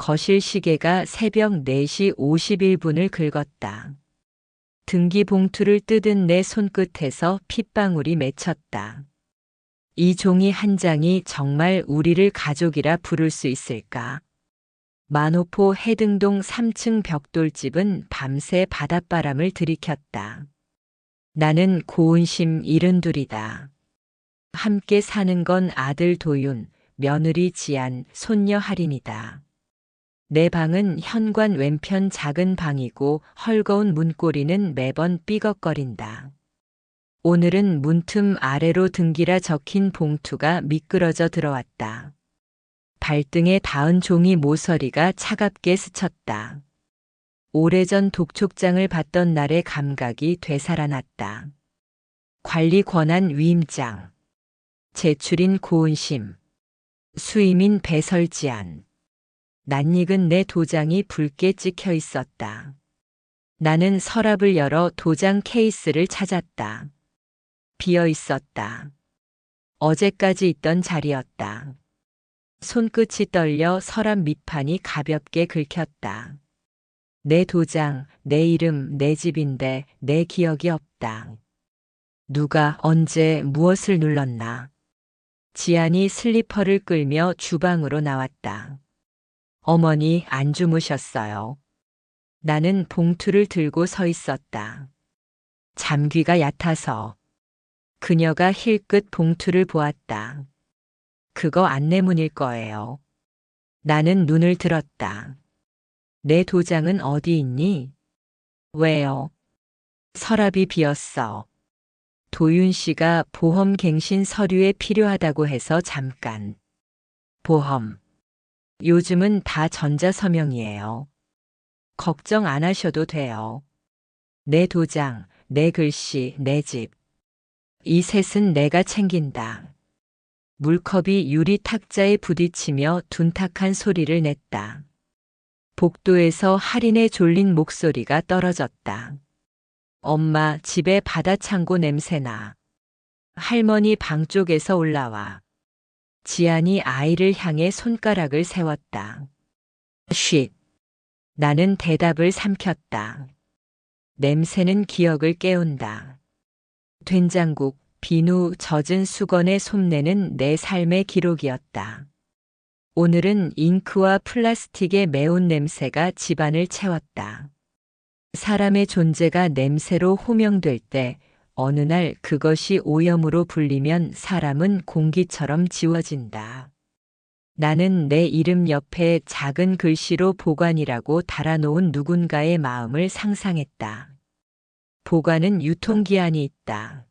거실 시계가 새벽 4시 51분을 긁었다. 등기 봉투를 뜯은 내 손끝에서 핏방울이 맺혔다. 이 종이 한 장이 정말 우리를 가족이라 부를 수 있을까? 만호포 해등동 3층 벽돌집은 밤새 바닷바람을 들이켰다. 나는 고운심 72이다. 함께 사는 건 아들 도윤, 며느리 지안, 손녀 할인이다. 내 방은 현관 왼편 작은 방이고 헐거운 문고리는 매번 삐걱거린다. 오늘은 문틈 아래로 등기라 적힌 봉투가 미끄러져 들어왔다. 발등에 닿은 종이 모서리가 차갑게 스쳤다. 오래전 독촉장을 받던 날의 감각이 되살아났다. 관리 권한 위임장, 제출인 고은심, 수임인 배설지안. 낯익은 내 도장이 붉게 찍혀 있었다. 나는 서랍을 열어 도장 케이스를 찾았다. 비어 있었다. 어제까지 있던 자리였다. 손끝이 떨려 서랍 밑판이 가볍게 긁혔다. 내 도장, 내 이름, 내 집인데 내 기억이 없다. 누가 언제 무엇을 눌렀나? 지안이 슬리퍼를 끌며 주방으로 나왔다. 어머니 안 주무셨어요. 나는 봉투를 들고 서 있었다. 잠귀가 얕아서. 그녀가 힐끗 봉투를 보았다. 그거 안내문일 거예요. 나는 눈을 들었다. 내 도장은 어디 있니? 왜요? 서랍이 비었어. 도윤 씨가 보험 갱신 서류에 필요하다고 해서 잠깐. 보험. 요즘은 다 전자서명이에요. 걱정 안 하셔도 돼요. 내 도장, 내 글씨, 내 집. 이 셋은 내가 챙긴다. 물컵이 유리 탁자에 부딪히며 둔탁한 소리를 냈다. 복도에서 할인의 졸린 목소리가 떨어졌다. 엄마 집에 바다창고 냄새나. 할머니 방 쪽에서 올라와. 지안이 아이를 향해 손가락을 세웠다. 쉿. 나는 대답을 삼켰다. 냄새는 기억을 깨운다. 된장국, 비누, 젖은 수건의 솜내는 내 삶의 기록이었다. 오늘은 잉크와 플라스틱의 매운 냄새가 집안을 채웠다. 사람의 존재가 냄새로 호명될 때 어느 날 그것이 오염으로 불리면 사람은 공기처럼 지워진다. 나는 내 이름 옆에 작은 글씨로 보관이라고 달아놓은 누군가의 마음을 상상했다. 보관은 유통기한이 있다.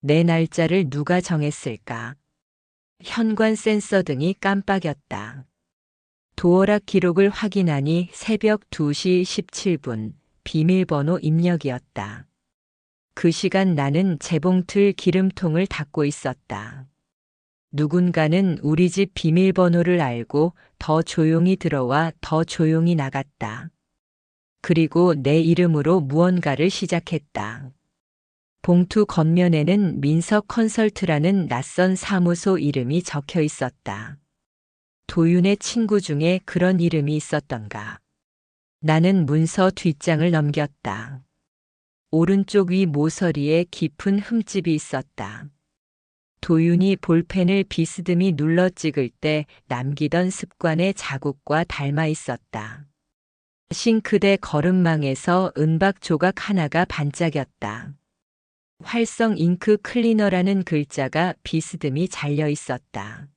내 날짜를 누가 정했을까? 현관 센서 등이 깜빡였다. 도어락 기록을 확인하니 새벽 2시 17분 비밀번호 입력이었다. 그 시간 나는 재봉틀 기름통을 닫고 있었다. 누군가는 우리 집 비밀번호를 알고 더 조용히 들어와 더 조용히 나갔다. 그리고 내 이름으로 무언가를 시작했다. 봉투 겉면에는 민석 컨설트라는 낯선 사무소 이름이 적혀 있었다. 도윤의 친구 중에 그런 이름이 있었던가. 나는 문서 뒷장을 넘겼다. 오른쪽 위 모서리에 깊은 흠집이 있었다. 도윤이 볼펜을 비스듬히 눌러 찍을 때 남기던 습관의 자국과 닮아 있었다. 싱크대 거름망에서 은박 조각 하나가 반짝였다. 활성 잉크 클리너라는 글자가 비스듬히 잘려 있었다.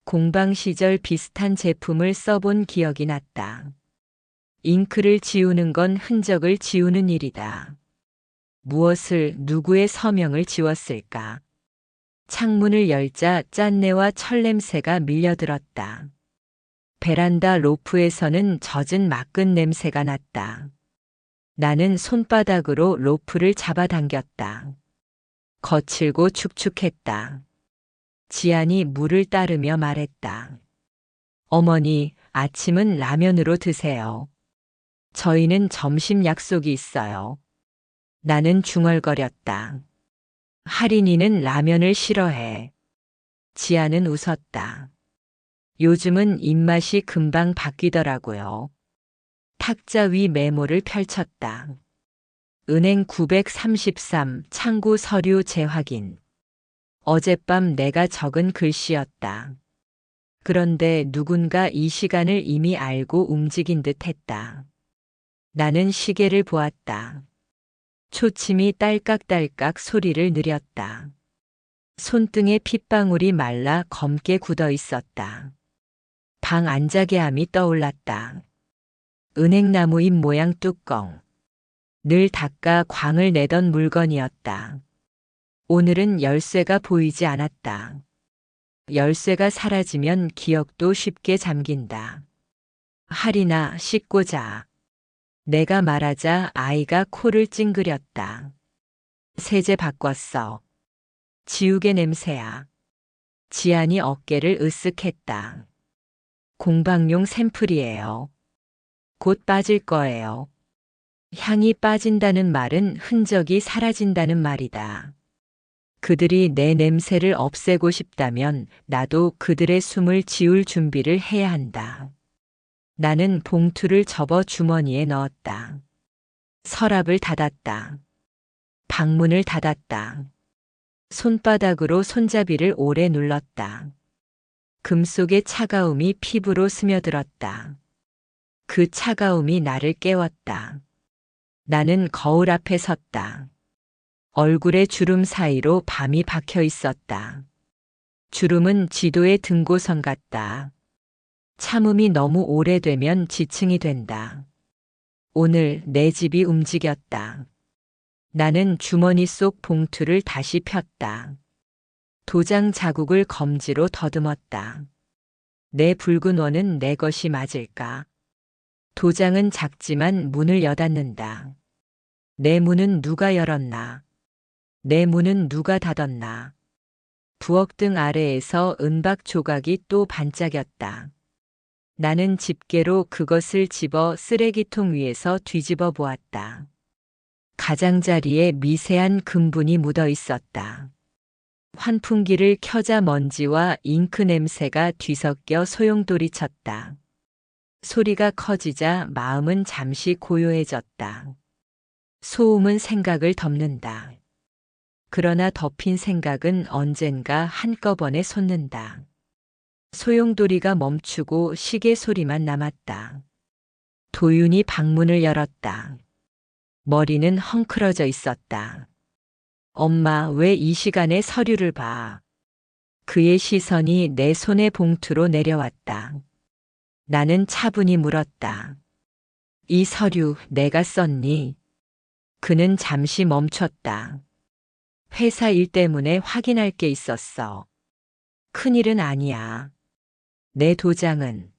공방 시절 비슷한 제품을 써본 기억이 났다. 잉크를 지우는 건 흔적을 지우는 일이다. 무엇을 누구의 서명을 지웠을까? 창문을 열자 짠내와 철냄새가 밀려들었다. 베란다 로프에서는 젖은 막근 냄새가 났다. 나는 손바닥으로 로프를 잡아당겼다. 거칠고 축축했다. 지안이 물을 따르며 말했다. 어머니, 아침은 라면으로 드세요. 저희는 점심 약속이 있어요. 나는 중얼거렸다. 할인이는 라면을 싫어해. 지안은 웃었다. 요즘은 입맛이 금방 바뀌더라고요. 탁자 위 메모를 펼쳤다. 은행 933 창구 서류 재확인. 어젯밤 내가 적은 글씨였다. 그런데 누군가 이 시간을 이미 알고 움직인 듯 했다. 나는 시계를 보았다. 초침이 딸깍딸깍 소리를 느렸다. 손등에 핏방울이 말라 검게 굳어 있었다. 방 안자개함이 떠올랐다. 은행나무 잎 모양 뚜껑. 늘 닦아 광을 내던 물건이었다. 오늘은 열쇠가 보이지 않았다. 열쇠가 사라지면 기억도 쉽게 잠긴다. 할인아, 씻고 자. 내가 말하자 아이가 코를 찡그렸다. 세제 바꿨어. 지우개 냄새야. 지안이 어깨를 으쓱했다. 공방용 샘플이에요. 곧 빠질 거예요. 향이 빠진다는 말은 흔적이 사라진다는 말이다. 그들이 내 냄새를 없애고 싶다면 나도 그들의 숨을 지울 준비를 해야 한다. 나는 봉투를 접어 주머니에 넣었다. 서랍을 닫았다. 방문을 닫았다. 손바닥으로 손잡이를 오래 눌렀다. 금속의 차가움이 피부로 스며들었다. 그 차가움이 나를 깨웠다. 나는 거울 앞에 섰다. 얼굴의 주름 사이로 밤이 박혀 있었다. 주름은 지도의 등고선 같다. 참음이 너무 오래되면 지층이 된다. 오늘 내 집이 움직였다. 나는 주머니 속 봉투를 다시 폈다. 도장 자국을 검지로 더듬었다. 내 붉은 원은 내 것이 맞을까? 도장은 작지만 문을 여닫는다. 내 문은 누가 열었나? 내 문은 누가 닫았나? 부엌등 아래에서 은박 조각이 또 반짝였다. 나는 집게로 그것을 집어 쓰레기통 위에서 뒤집어 보았다. 가장자리에 미세한 금분이 묻어 있었다. 환풍기를 켜자 먼지와 잉크 냄새가 뒤섞여 소용돌이쳤다. 소리가 커지자 마음은 잠시 고요해졌다. 소음은 생각을 덮는다. 그러나 덮인 생각은 언젠가 한꺼번에 솟는다. 소용돌이가 멈추고 시계 소리만 남았다. 도윤이 방문을 열었다. 머리는 헝클어져 있었다. 엄마, 왜 이 시간에 서류를 봐? 그의 시선이 내 손의 봉투로 내려왔다. 나는 차분히 물었다. 이 서류 내가 썼니? 그는 잠시 멈췄다. 회사 일 때문에 확인할 게 있었어. 큰일은 아니야. 내 도장은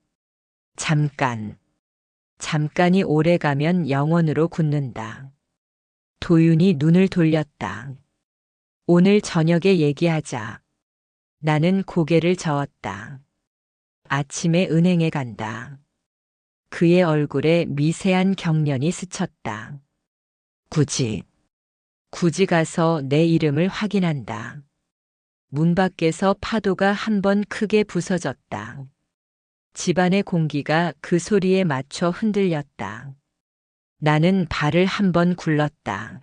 잠깐이 오래가면 영원으로 굳는다. 도윤이 눈을 돌렸다. 오늘 저녁에 얘기하자. 나는 고개를 저었다. 아침에 은행에 간다. 그의 얼굴에 미세한 경련이 스쳤다. 굳이 가서 내 이름을 확인한다. 문 밖에서 파도가 한 번 크게 부서졌다. 집안의 공기가 그 소리에 맞춰 흔들렸다. 나는 발을 한 번 굴렀다.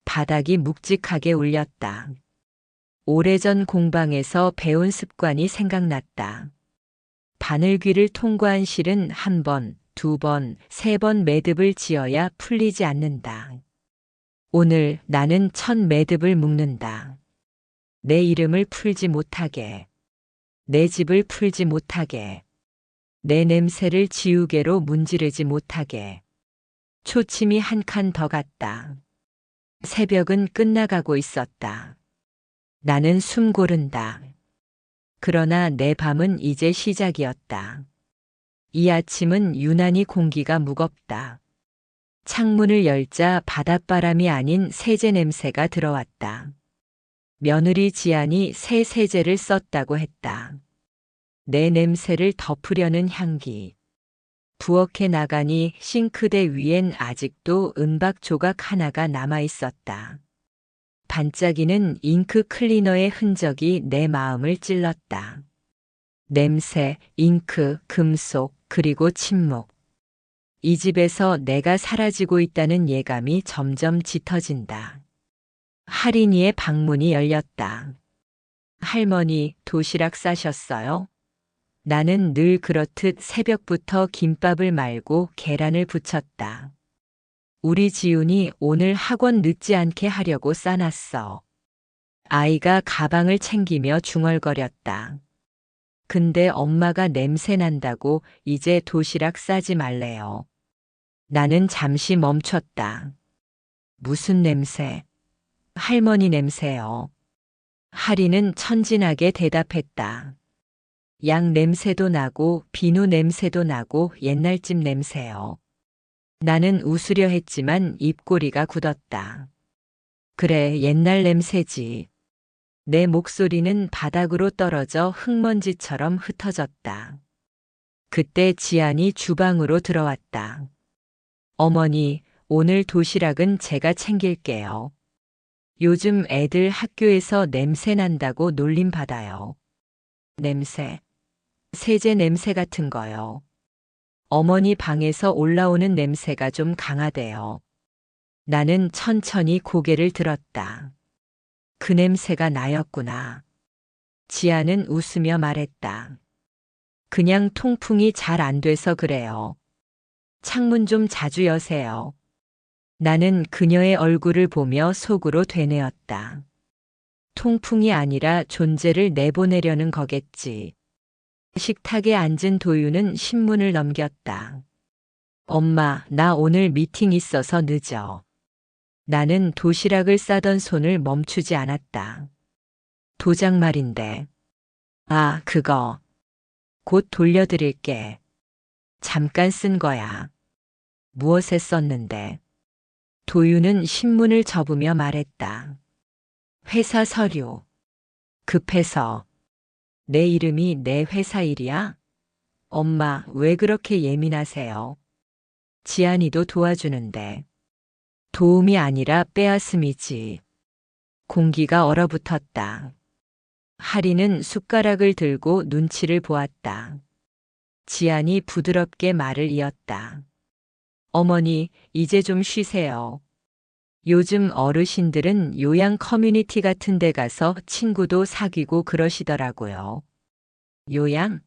바닥이 묵직하게 울렸다. 오래전 공방에서 배운 습관이 생각났다. 바늘귀를 통과한 실은 한 번, 두 번, 세 번 매듭을 지어야 풀리지 않는다. 오늘 나는 첫 매듭을 묶는다. 내 이름을 풀지 못하게, 내 집을 풀지 못하게, 내 냄새를 지우개로 문지르지 못하게. 초침이 한 칸 더 갔다. 새벽은 끝나가고 있었다. 나는 숨 고른다. 그러나 내 밤은 이제 시작이었다. 이 아침은 유난히 공기가 무겁다. 창문을 열자 바닷바람이 아닌 세제 냄새가 들어왔다. 며느리 지안이 새 세제를 썼다고 했다. 내 냄새를 덮으려는 향기. 부엌에 나가니 싱크대 위엔 아직도 은박 조각 하나가 남아 있었다. 반짝이는 잉크 클리너의 흔적이 내 마음을 찔렀다. 냄새, 잉크, 금속, 그리고 침묵. 이 집에서 내가 사라지고 있다는 예감이 점점 짙어진다. 할인이의 방문이 열렸다. 할머니, 도시락 싸셨어요? 나는 늘 그렇듯 새벽부터 김밥을 말고 계란을 부쳤다. 우리 지훈이 오늘 학원 늦지 않게 하려고 싸놨어. 아이가 가방을 챙기며 중얼거렸다. 근데 엄마가 냄새 난다고 이제 도시락 싸지 말래요. 나는 잠시 멈췄다. 무슨 냄새? 할머니 냄새요. 할인은 천진하게 대답했다. 양 냄새도 나고 비누 냄새도 나고 옛날집 냄새요. 나는 웃으려 했지만 입꼬리가 굳었다. 그래, 옛날 냄새지. 내 목소리는 바닥으로 떨어져 흙먼지처럼 흩어졌다. 그때 지안이 주방으로 들어왔다. 어머니, 오늘 도시락은 제가 챙길게요. 요즘 애들 학교에서 냄새 난다고 놀림 받아요. 냄새. 세제 냄새 같은 거요. 어머니 방에서 올라오는 냄새가 좀 강하대요. 나는 천천히 고개를 들었다. 그 냄새가 나였구나. 지아는 웃으며 말했다. 그냥 통풍이 잘 안 돼서 그래요. 창문 좀 자주 여세요. 나는 그녀의 얼굴을 보며 속으로 되뇌었다. 통풍이 아니라 존재를 내보내려는 거겠지. 식탁에 앉은 도유는 신문을 넘겼다. 엄마, 나 오늘 미팅 있어서 늦어. 나는 도시락을 싸던 손을 멈추지 않았다. 도장 말인데. 아, 그거. 곧 돌려드릴게. 잠깐 쓴 거야. 무엇에 썼는데? 도유는 신문을 접으며 말했다. 회사 서류. 급해서. 내 이름이 내 회사 일이야? 엄마, 왜 그렇게 예민하세요? 지안이도 도와주는데. 도움이 아니라 빼앗음이지. 공기가 얼어붙었다. 할인은 숟가락을 들고 눈치를 보았다. 지안이 부드럽게 말을 이었다. 어머니, 이제 좀 쉬세요. 요즘 어르신들은 요양 커뮤니티 같은 데 가서 친구도 사귀고 그러시더라고요. 요양?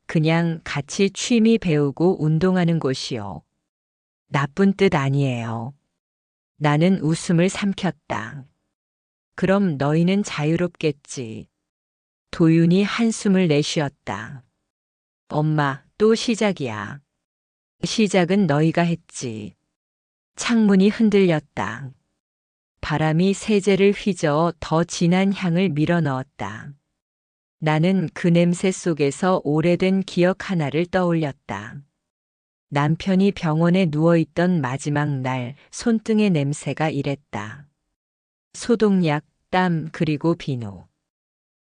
그냥 같이 취미 배우고 운동하는 곳이요. 나쁜 뜻 아니에요. 나는 웃음을 삼켰다. 그럼 너희는 자유롭겠지. 도윤이 한숨을 내쉬었다. 엄마, 또 시작이야. 시작은 너희가 했지. 창문이 흔들렸다. 바람이 세제를 휘저어 더 진한 향을 밀어넣었다. 나는 그 냄새 속에서 오래된 기억 하나를 떠올렸다. 남편이 병원에 누워있던 마지막 날 손등의 냄새가 이랬다. 소독약, 땀, 그리고 비누.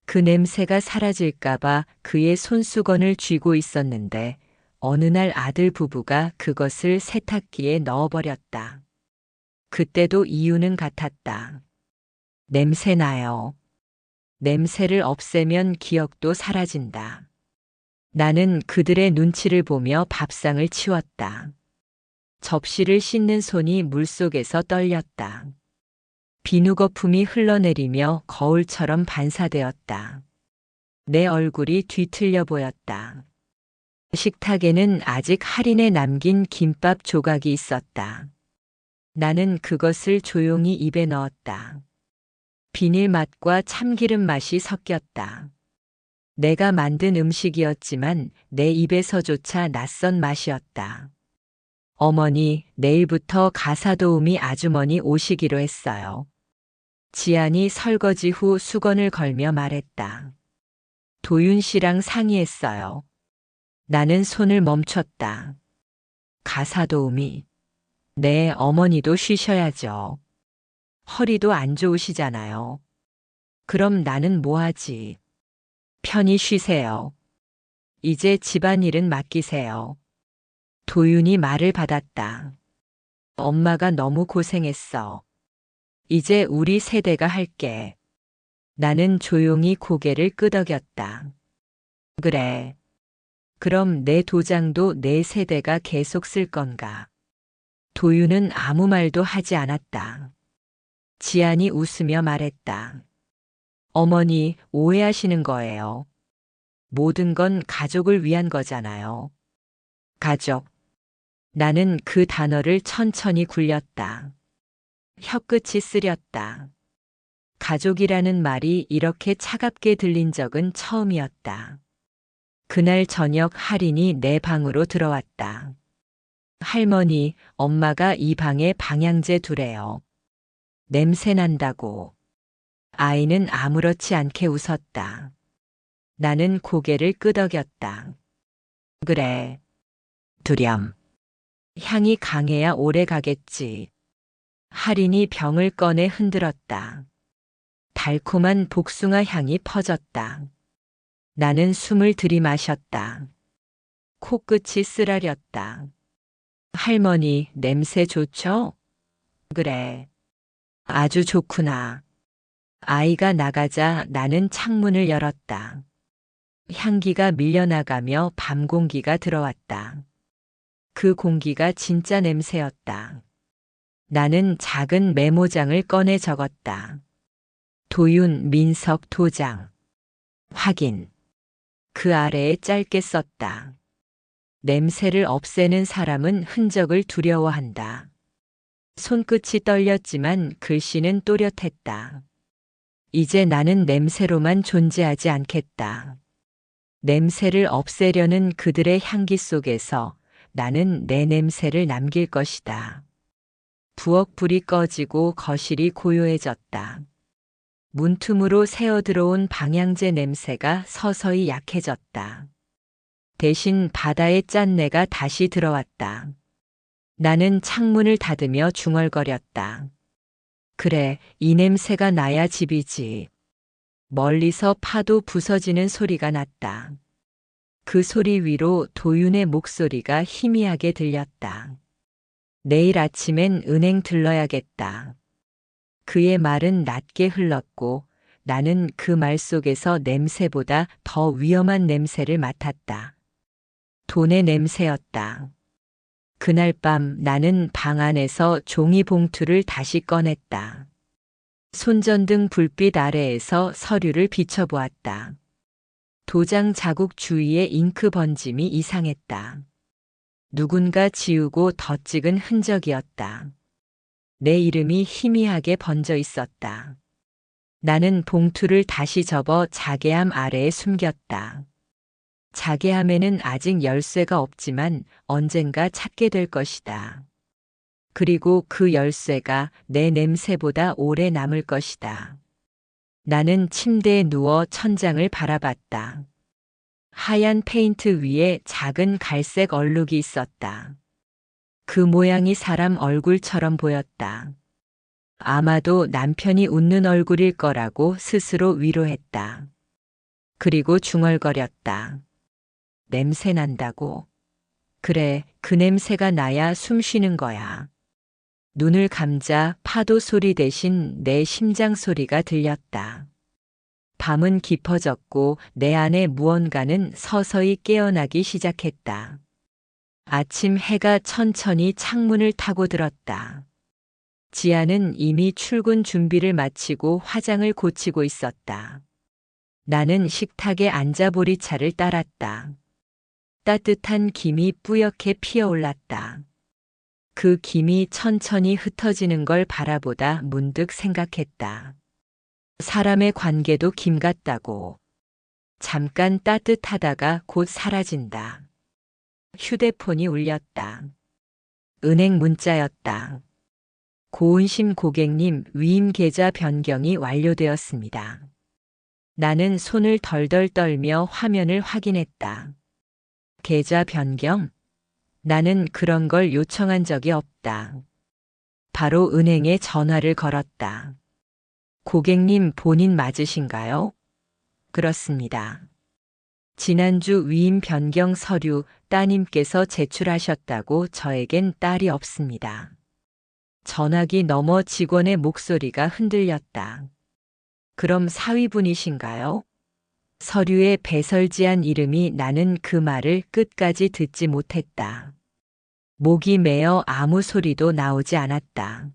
그 냄새가 사라질까봐 그의 손수건을 쥐고 있었는데 어느 날 아들 부부가 그것을 세탁기에 넣어버렸다. 그때도 이유는 같았다. 냄새 나요. 냄새를 없애면 기억도 사라진다. 나는 그들의 눈치를 보며 밥상을 치웠다. 접시를 씻는 손이 물속에서 떨렸다. 비누 거품이 흘러내리며 거울처럼 반사되었다. 내 얼굴이 뒤틀려 보였다. 식탁에는 아직 할인에 남긴 김밥 조각이 있었다. 나는 그것을 조용히 입에 넣었다. 비닐 맛과 참기름 맛이 섞였다. 내가 만든 음식이었지만 내 입에서조차 낯선 맛이었다. 어머니, 내일부터 가사도우미 아주머니 오시기로 했어요. 지안이 설거지 후 수건을 걸며 말했다. 도윤 씨랑 상의했어요. 나는 손을 멈췄다. 가사도우미. 네, 어머니도 쉬셔야죠. 허리도 안 좋으시잖아요. 그럼 나는 뭐 하지? 편히 쉬세요. 이제 집안일은 맡기세요. 도윤이 말을 받았다. 엄마가 너무 고생했어. 이제 우리 세대가 할게. 나는 조용히 고개를 끄덕였다. 그래. 그럼 내 도장도 내 세대가 계속 쓸 건가? 도윤은 아무 말도 하지 않았다. 지안이 웃으며 말했다. 어머니, 오해하시는 거예요. 모든 건 가족을 위한 거잖아요. 가족. 나는 그 단어를 천천히 굴렸다. 혀끝이 쓰렸다. 가족이라는 말이 이렇게 차갑게 들린 적은 처음이었다. 그날 저녁 할인이 내 방으로 들어왔다. 할머니, 엄마가 이 방에 방향제 두래요. 냄새 난다고. 아이는 아무렇지 않게 웃었다. 나는 고개를 끄덕였다. 그래. 두렴. 향이 강해야 오래 가겠지. 할인이 병을 꺼내 흔들었다. 달콤한 복숭아 향이 퍼졌다. 나는 숨을 들이마셨다. 코끝이 쓰라렸다. 할머니, 냄새 좋죠? 그래. 아주 좋구나. 아이가 나가자 나는 창문을 열었다. 향기가 밀려나가며 밤 공기가 들어왔다. 그 공기가 진짜 냄새였다. 나는 작은 메모장을 꺼내 적었다. 도윤, 민석, 도장. 확인. 그 아래에 짧게 썼다. 냄새를 없애는 사람은 흔적을 두려워한다. 손끝이 떨렸지만 글씨는 또렷했다. 이제 나는 냄새로만 존재하지 않겠다. 냄새를 없애려는 그들의 향기 속에서 나는 내 냄새를 남길 것이다. 부엌 불이 꺼지고 거실이 고요해졌다. 문틈으로 새어 들어온 방향제 냄새가 서서히 약해졌다. 대신 바다의 짠내가 다시 들어왔다. 나는 창문을 닫으며 중얼거렸다. 그래, 이 냄새가 나야 집이지. 멀리서 파도 부서지는 소리가 났다. 그 소리 위로 도윤의 목소리가 희미하게 들렸다. 내일 아침엔 은행 들러야겠다. 그의 말은 낮게 흘렀고 나는 그 말 속에서 냄새보다 더 위험한 냄새를 맡았다. 돈의 냄새였다. 그날 밤 나는 방 안에서 종이 봉투를 다시 꺼냈다. 손전등 불빛 아래에서 서류를 비춰보았다. 도장 자국 주위에 잉크 번짐이 이상했다. 누군가 지우고 덧찍은 흔적이었다. 내 이름이 희미하게 번져 있었다. 나는 봉투를 다시 접어 자개함 아래에 숨겼다. 자개함에는 아직 열쇠가 없지만 언젠가 찾게 될 것이다. 그리고 그 열쇠가 내 냄새보다 오래 남을 것이다. 나는 침대에 누워 천장을 바라봤다. 하얀 페인트 위에 작은 갈색 얼룩이 있었다. 그 모양이 사람 얼굴처럼 보였다. 아마도 남편이 웃는 얼굴일 거라고 스스로 위로했다. 그리고 중얼거렸다. 냄새 난다고. 그래, 그 냄새가 나야 숨 쉬는 거야. 눈을 감자 파도 소리 대신 내 심장 소리가 들렸다. 밤은 깊어졌고 내 안에 무언가는 서서히 깨어나기 시작했다. 아침 해가 천천히 창문을 타고 들었다. 지아는 이미 출근 준비를 마치고 화장을 고치고 있었다. 나는 식탁에 앉아 보리차를 따랐다. 따뜻한 김이 뿌옇게 피어올랐다. 그 김이 천천히 흩어지는 걸 바라보다 문득 생각했다. 사람의 관계도 김 같다고. 잠깐 따뜻하다가 곧 사라진다. 휴대폰이 울렸다. 은행 문자였다. 고은심 고객님 위임 계좌 변경이 완료되었습니다. 나는 손을 덜덜 떨며 화면을 확인했다. 계좌 변경? 나는 그런 걸 요청한 적이 없다. 바로 은행에 전화를 걸었다. 고객님 본인 맞으신가요? 그렇습니다. 지난주 위임 변경 서류 따님께서 제출하셨다고 저에겐 딸이 없습니다. 전화기 너머 직원의 목소리가 흔들렸다. 그럼 사위분이신가요? 서류에 배설지한 이름이 나는 그 말을 끝까지 듣지 못했다. 목이 메어 아무 소리도 나오지 않았다.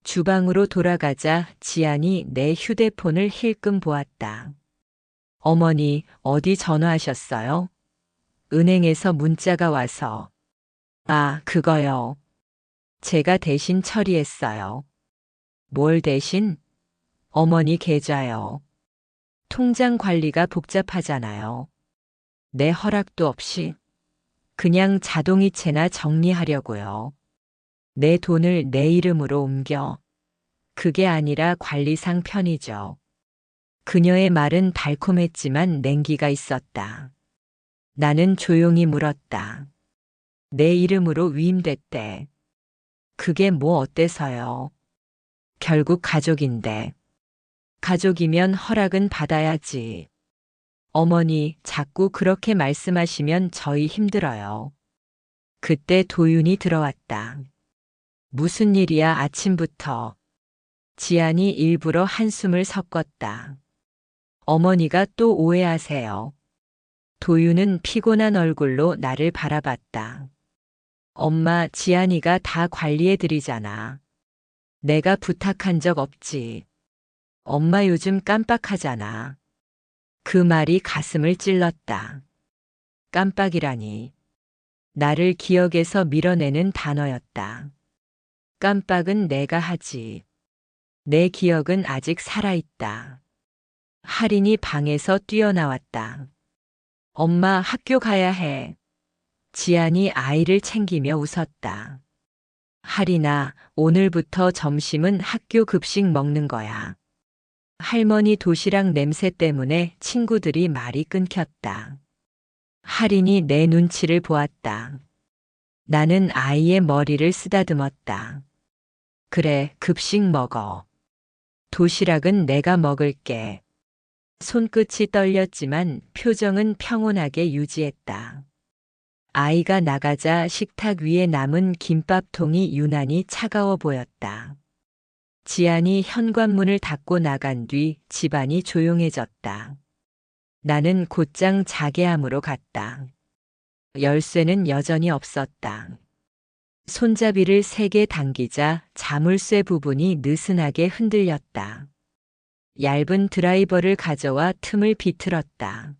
주방으로 돌아가자 지안이 내 휴대폰을 힐끔 보았다. 어머니, 어디 전화하셨어요? 은행에서 문자가 와서. 아, 그거요. 제가 대신 처리했어요. 뭘 대신? 어머니 계좌요. 통장 관리가 복잡하잖아요. 내 허락도 없이. 그냥 자동이체나 정리하려고요. 내 돈을 내 이름으로 옮겨. 그게 아니라 관리상 편이죠. 그녀의 말은 달콤했지만 냉기가 있었다. 나는 조용히 물었다. 내 이름으로 위임됐대. 그게 뭐 어때서요? 결국 가족인데. 가족이면 허락은 받아야지. 어머니, 자꾸 그렇게 말씀하시면 저희 힘들어요. 그때 도윤이 들어왔다. 무슨 일이야, 아침부터. 지안이 일부러 한숨을 섞었다. 어머니가 또 오해하세요. 도윤은 피곤한 얼굴로 나를 바라봤다. 엄마, 지안이가 다 관리해드리잖아. 내가 부탁한 적 없지. 엄마 요즘 깜빡하잖아. 그 말이 가슴을 찔렀다. 깜빡이라니. 나를 기억에서 밀어내는 단어였다. 깜빡은 내가 하지. 내 기억은 아직 살아있다. 할인이 방에서 뛰어나왔다. 엄마, 학교 가야 해. 지안이 아이를 챙기며 웃었다. 할인아, 오늘부터 점심은 학교 급식 먹는 거야. 할머니 도시락 냄새 때문에 친구들이 말이 끊겼다. 할인이 내 눈치를 보았다. 나는 아이의 머리를 쓰다듬었다. 그래, 급식 먹어. 도시락은 내가 먹을게. 손끝이 떨렸지만 표정은 평온하게 유지했다. 아이가 나가자 식탁 위에 남은 김밥통이 유난히 차가워 보였다. 지안이 현관문을 닫고 나간 뒤 집안이 조용해졌다. 나는 곧장 자개함으로 갔다. 열쇠는 여전히 없었다. 손잡이를 세게 당기자 자물쇠 부분이 느슨하게 흔들렸다. 얇은 드라이버를 가져와 틈을 비틀었다.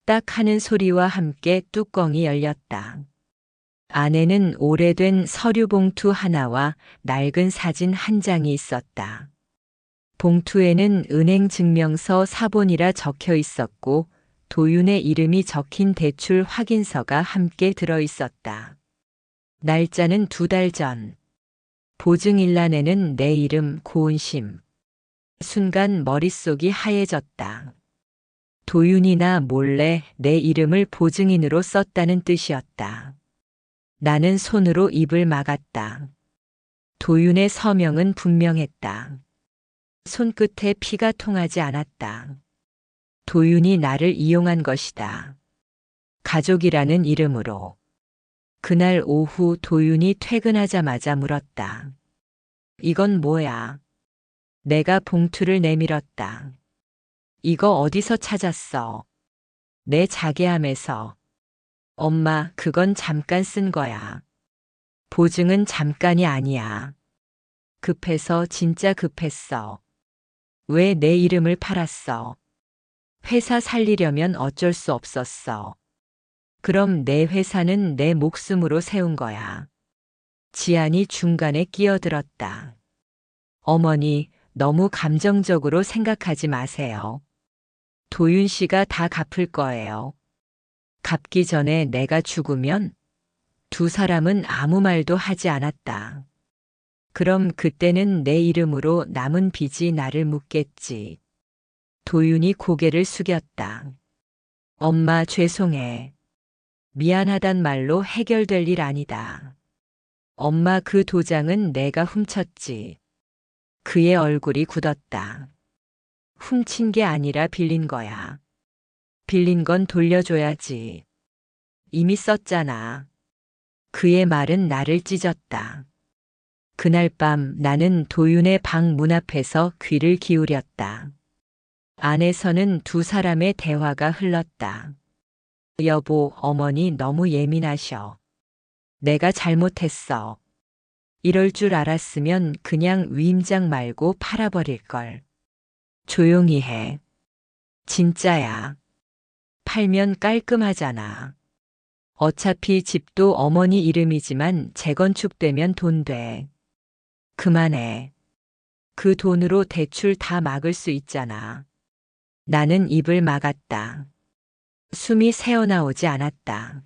딱 하는 소리와 함께 뚜껑이 열렸다. 안에는 오래된 서류 봉투 하나와 낡은 사진 한 장이 있었다. 봉투에는 은행 증명서 사본이라 적혀 있었고 도윤의 이름이 적힌 대출 확인서가 함께 들어 있었다. 날짜는 2달 전. 보증일란에는 내 이름 고은심. 순간 머릿속이 하얘졌다. 도윤이나 몰래 내 이름을 보증인으로 썼다는 뜻이었다. 나는 손으로 입을 막았다. 도윤의 서명은 분명했다. 손끝에 피가 통하지 않았다. 도윤이 나를 이용한 것이다. 가족이라는 이름으로. 그날 오후 도윤이 퇴근하자마자 물었다. 이건 뭐야? 내가 봉투를 내밀었다. 이거 어디서 찾았어? 내 자개함에서. 엄마, 그건 잠깐 쓴 거야. 보증은 잠깐이 아니야. 급해서 진짜 급했어. 왜 내 이름을 팔았어? 회사 살리려면 어쩔 수 없었어. 그럼 내 회사는 내 목숨으로 세운 거야. 지안이 중간에 끼어들었다. 어머니, 너무 감정적으로 생각하지 마세요. 도윤 씨가 다 갚을 거예요. 갚기 전에 내가 죽으면? 두 사람은 아무 말도 하지 않았다. 그럼 그때는 내 이름으로 남은 빚이 나를 묻겠지. 도윤이 고개를 숙였다. 엄마, 죄송해. 미안하단 말로 해결될 일 아니다. 엄마, 그 도장은 내가 훔쳤지. 그의 얼굴이 굳었다. 훔친 게 아니라 빌린 거야. 빌린 건 돌려줘야지. 이미 썼잖아. 그의 말은 나를 찢었다. 그날 밤 나는 도윤의 방 문 앞에서 귀를 기울였다. 안에서는 두 사람의 대화가 흘렀다. 여보, 어머니 너무 예민하셔. 내가 잘못했어. 이럴 줄 알았으면 그냥 위임장 말고 팔아버릴걸. 조용히 해. 진짜야. 팔면 깔끔하잖아. 어차피 집도 어머니 이름이지만 재건축되면 돈 돼. 그만해. 그 돈으로 대출 다 막을 수 있잖아. 나는 입을 막았다. 숨이 새어나오지 않았다.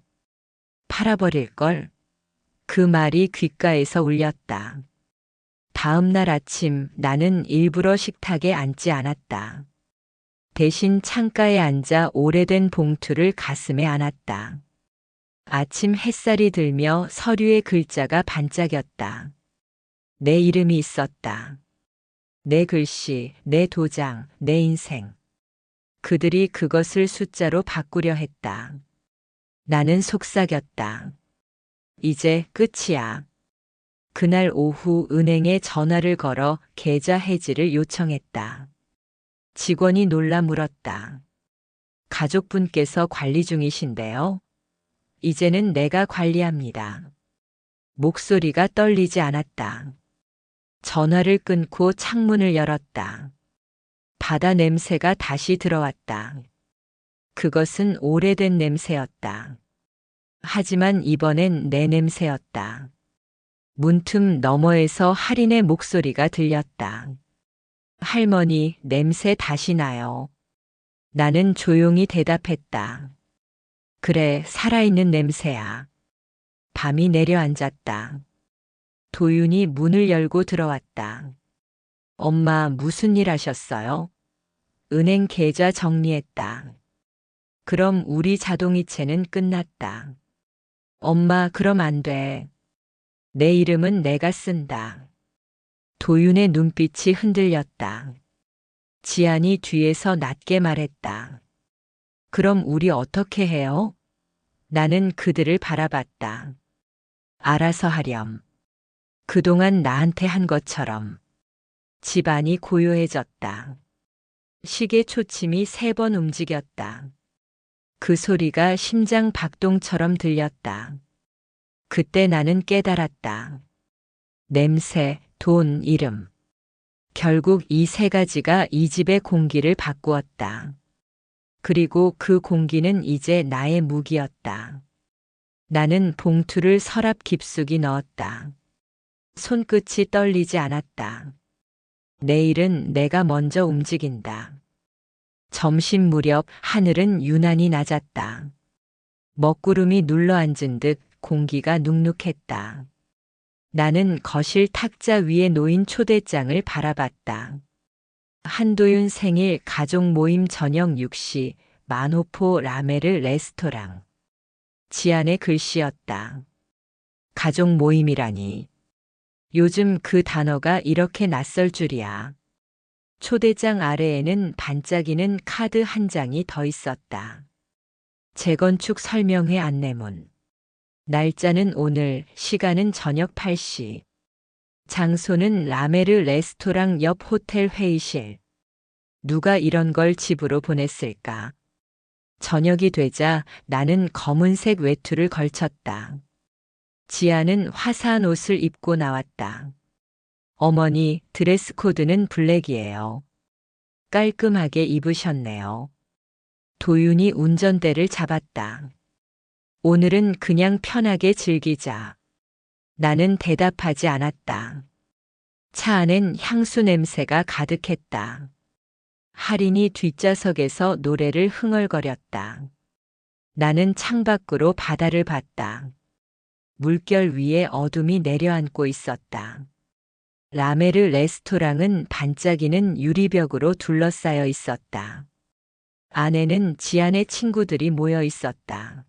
팔아버릴걸? 그 말이 귓가에서 울렸다. 다음 날 아침 나는 일부러 식탁에 앉지 않았다. 대신 창가에 앉아 오래된 봉투를 가슴에 안았다. 아침 햇살이 들며 서류의 글자가 반짝였다. 내 이름이 있었다. 내 글씨, 내 도장, 내 인생. 그들이 그것을 숫자로 바꾸려 했다. 나는 속삭였다. 이제 끝이야. 그날 오후 은행에 전화를 걸어 계좌 해지를 요청했다. 직원이 놀라 물었다. 가족분께서 관리 중이신데요? 이제는 내가 관리합니다. 목소리가 떨리지 않았다. 전화를 끊고 창문을 열었다. 바다 냄새가 다시 들어왔다. 그것은 오래된 냄새였다. 하지만 이번엔 내 냄새였다. 문틈 너머에서 할인의 목소리가 들렸다. 할머니, 냄새 다시 나요. 나는 조용히 대답했다. 그래, 살아있는 냄새야. 밤이 내려앉았다. 도윤이 문을 열고 들어왔다. 엄마, 무슨 일 하셨어요? 은행 계좌 정리했다. 그럼 우리 자동이체는 끝났다. 엄마, 그럼 안 돼. 내 이름은 내가 쓴다. 도윤의 눈빛이 흔들렸다. 지안이 뒤에서 낮게 말했다. 그럼 우리 어떻게 해요? 나는 그들을 바라봤다. 알아서 하렴. 그동안 나한테 한 것처럼. 집안이 고요해졌다. 시계 초침이 3번 움직였다. 그 소리가 심장 박동처럼 들렸다. 그때 나는 깨달았다. 냄새, 돈, 이름. 결국 이 3가지가 이 집의 공기를 바꾸었다. 그리고 그 공기는 이제 나의 무기였다. 나는 봉투를 서랍 깊숙이 넣었다. 손끝이 떨리지 않았다. 내일은 내가 먼저 움직인다. 점심 무렵 하늘은 유난히 낮았다. 먹구름이 눌러앉은 듯 공기가 눅눅했다. 나는 거실 탁자 위에 놓인 초대장을 바라봤다. 한도윤 생일 가족 모임 저녁 6시 만호포 라메르 레스토랑. 지안의 글씨였다. 가족 모임이라니. 요즘 그 단어가 이렇게 낯설 줄이야. 초대장 아래에는 반짝이는 카드 한 장이 더 있었다. 재건축 설명회 안내문. 날짜는 오늘, 시간은 저녁 8시. 장소는 라메르 레스토랑 옆 호텔 회의실. 누가 이런 걸 집으로 보냈을까? 저녁이 되자 나는 검은색 외투를 걸쳤다. 지아는 화사한 옷을 입고 나왔다. 어머니, 드레스 코드는 블랙이에요. 깔끔하게 입으셨네요. 도윤이 운전대를 잡았다. 오늘은 그냥 편하게 즐기자. 나는 대답하지 않았다. 차 안엔 향수 냄새가 가득했다. 할인이 뒷좌석에서 노래를 흥얼거렸다. 나는 창밖으로 바다를 봤다. 물결 위에 어둠이 내려앉고 있었다. 라메르 레스토랑은 반짝이는 유리벽으로 둘러싸여 있었다. 안에는 지안의 친구들이 모여 있었다.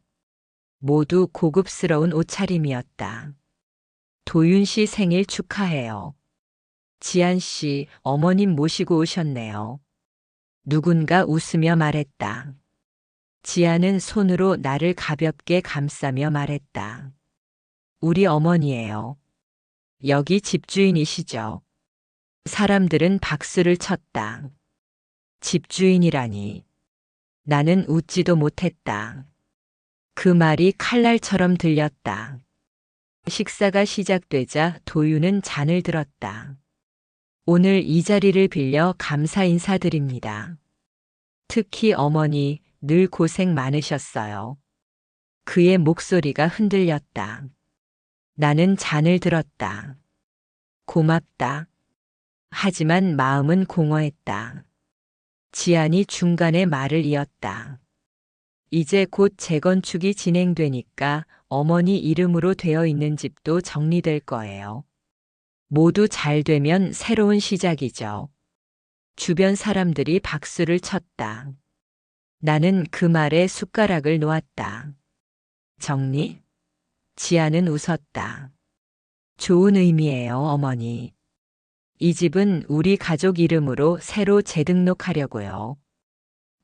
모두 고급스러운 옷차림이었다. 도윤 씨 생일 축하해요. 지안 씨, 어머님 모시고 오셨네요. 누군가 웃으며 말했다. 지안은 손으로 나를 가볍게 감싸며 말했다. 우리 어머니예요. 여기 집주인이시죠. 사람들은 박수를 쳤다. 집주인이라니. 나는 웃지도 못했다. 그 말이 칼날처럼 들렸다. 식사가 시작되자 도윤은 잔을 들었다. 오늘 이 자리를 빌려 감사 인사드립니다. 특히 어머니 늘 고생 많으셨어요. 그의 목소리가 흔들렸다. 나는 잔을 들었다. 고맙다. 하지만 마음은 공허했다. 지안이 중간에 말을 이었다. 이제 곧 재건축이 진행되니까 어머니 이름으로 되어 있는 집도 정리될 거예요. 모두 잘 되면 새로운 시작이죠. 주변 사람들이 박수를 쳤다. 나는 그 말에 숟가락을 놓았다. 정리? 지아는 웃었다. 좋은 의미예요, 어머니. 이 집은 우리 가족 이름으로 새로 재등록하려고요.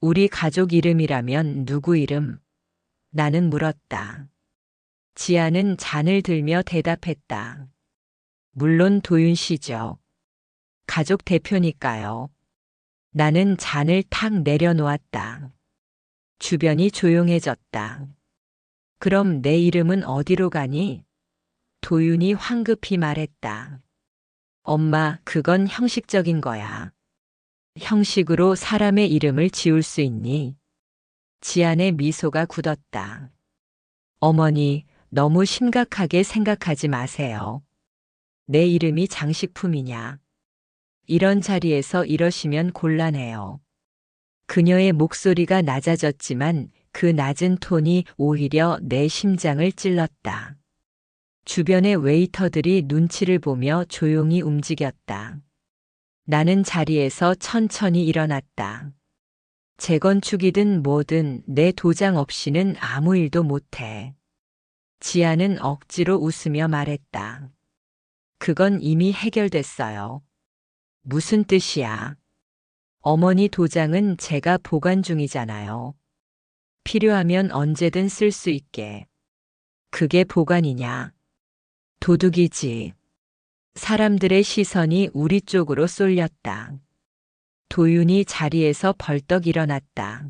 우리 가족 이름이라면 누구 이름? 나는 물었다. 지아는 잔을 들며 대답했다. 물론 도윤 씨죠. 가족 대표니까요. 나는 잔을 탁 내려놓았다. 주변이 조용해졌다. 그럼 내 이름은 어디로 가니? 도윤이 황급히 말했다. 엄마, 그건 형식적인 거야. 형식으로 사람의 이름을 지울 수 있니? 지안의 미소가 굳었다. 어머니, 너무 심각하게 생각하지 마세요. 내 이름이 장식품이냐? 이런 자리에서 이러시면 곤란해요. 그녀의 목소리가 낮아졌지만 그 낮은 톤이 오히려 내 심장을 찔렀다. 주변의 웨이터들이 눈치를 보며 조용히 움직였다. 나는 자리에서 천천히 일어났다. 재건축이든 뭐든 내 도장 없이는 아무 일도 못해. 지아는 억지로 웃으며 말했다. 그건 이미 해결됐어요. 무슨 뜻이야? 어머니 도장은 제가 보관 중이잖아요. 필요하면 언제든 쓸 수 있게. 그게 보관이냐? 도둑이지. 사람들의 시선이 우리 쪽으로 쏠렸다. 도윤이 자리에서 벌떡 일어났다.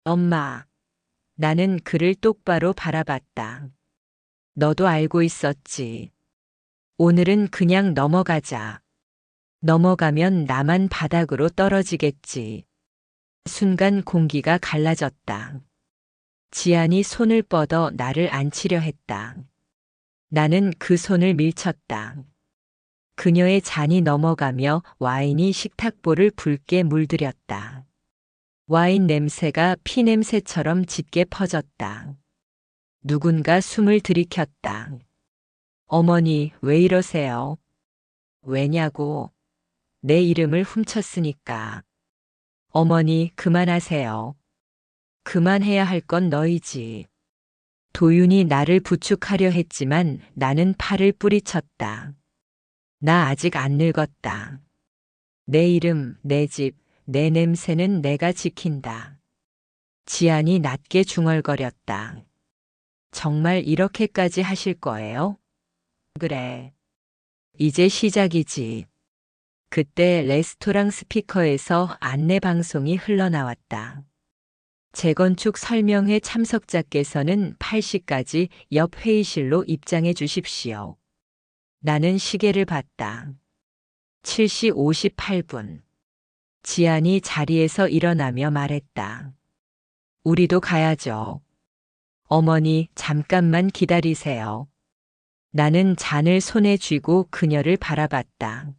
엄마. 나는 그를 똑바로 바라봤다. 너도 알고 있었지. 오늘은 그냥 넘어가자. 넘어가면 나만 바닥으로 떨어지겠지. 순간 공기가 갈라졌다. 지안이 손을 뻗어 나를 안치려 했다. 나는 그 손을 밀쳤다. 그녀의 잔이 넘어가며 와인이 식탁볼을 붉게 물들였다. 와인 냄새가 피 냄새처럼 짙게 퍼졌다. 누군가 숨을 들이켰다. 어머니, 왜 이러세요? 왜냐고? 내 이름을 훔쳤으니까. 어머니, 그만하세요. 그만해야 할 건 너희지. 도윤이 나를 부축하려 했지만 나는 팔을 뿌리쳤다. 나 아직 안 늙었다. 내 이름, 내 집, 내 냄새는 내가 지킨다. 지안이 낮게 중얼거렸다. 정말 이렇게까지 하실 거예요? 그래. 이제 시작이지. 그때 레스토랑 스피커에서 안내 방송이 흘러나왔다. 재건축 설명회 참석자께서는 8시까지 옆 회의실로 입장해 주십시오. 나는 시계를 봤다. 7시 58분. 지안이 자리에서 일어나며 말했다. 우리도 가야죠. 어머니, 잠깐만 기다리세요. 나는 잔을 손에 쥐고 그녀를 바라봤다.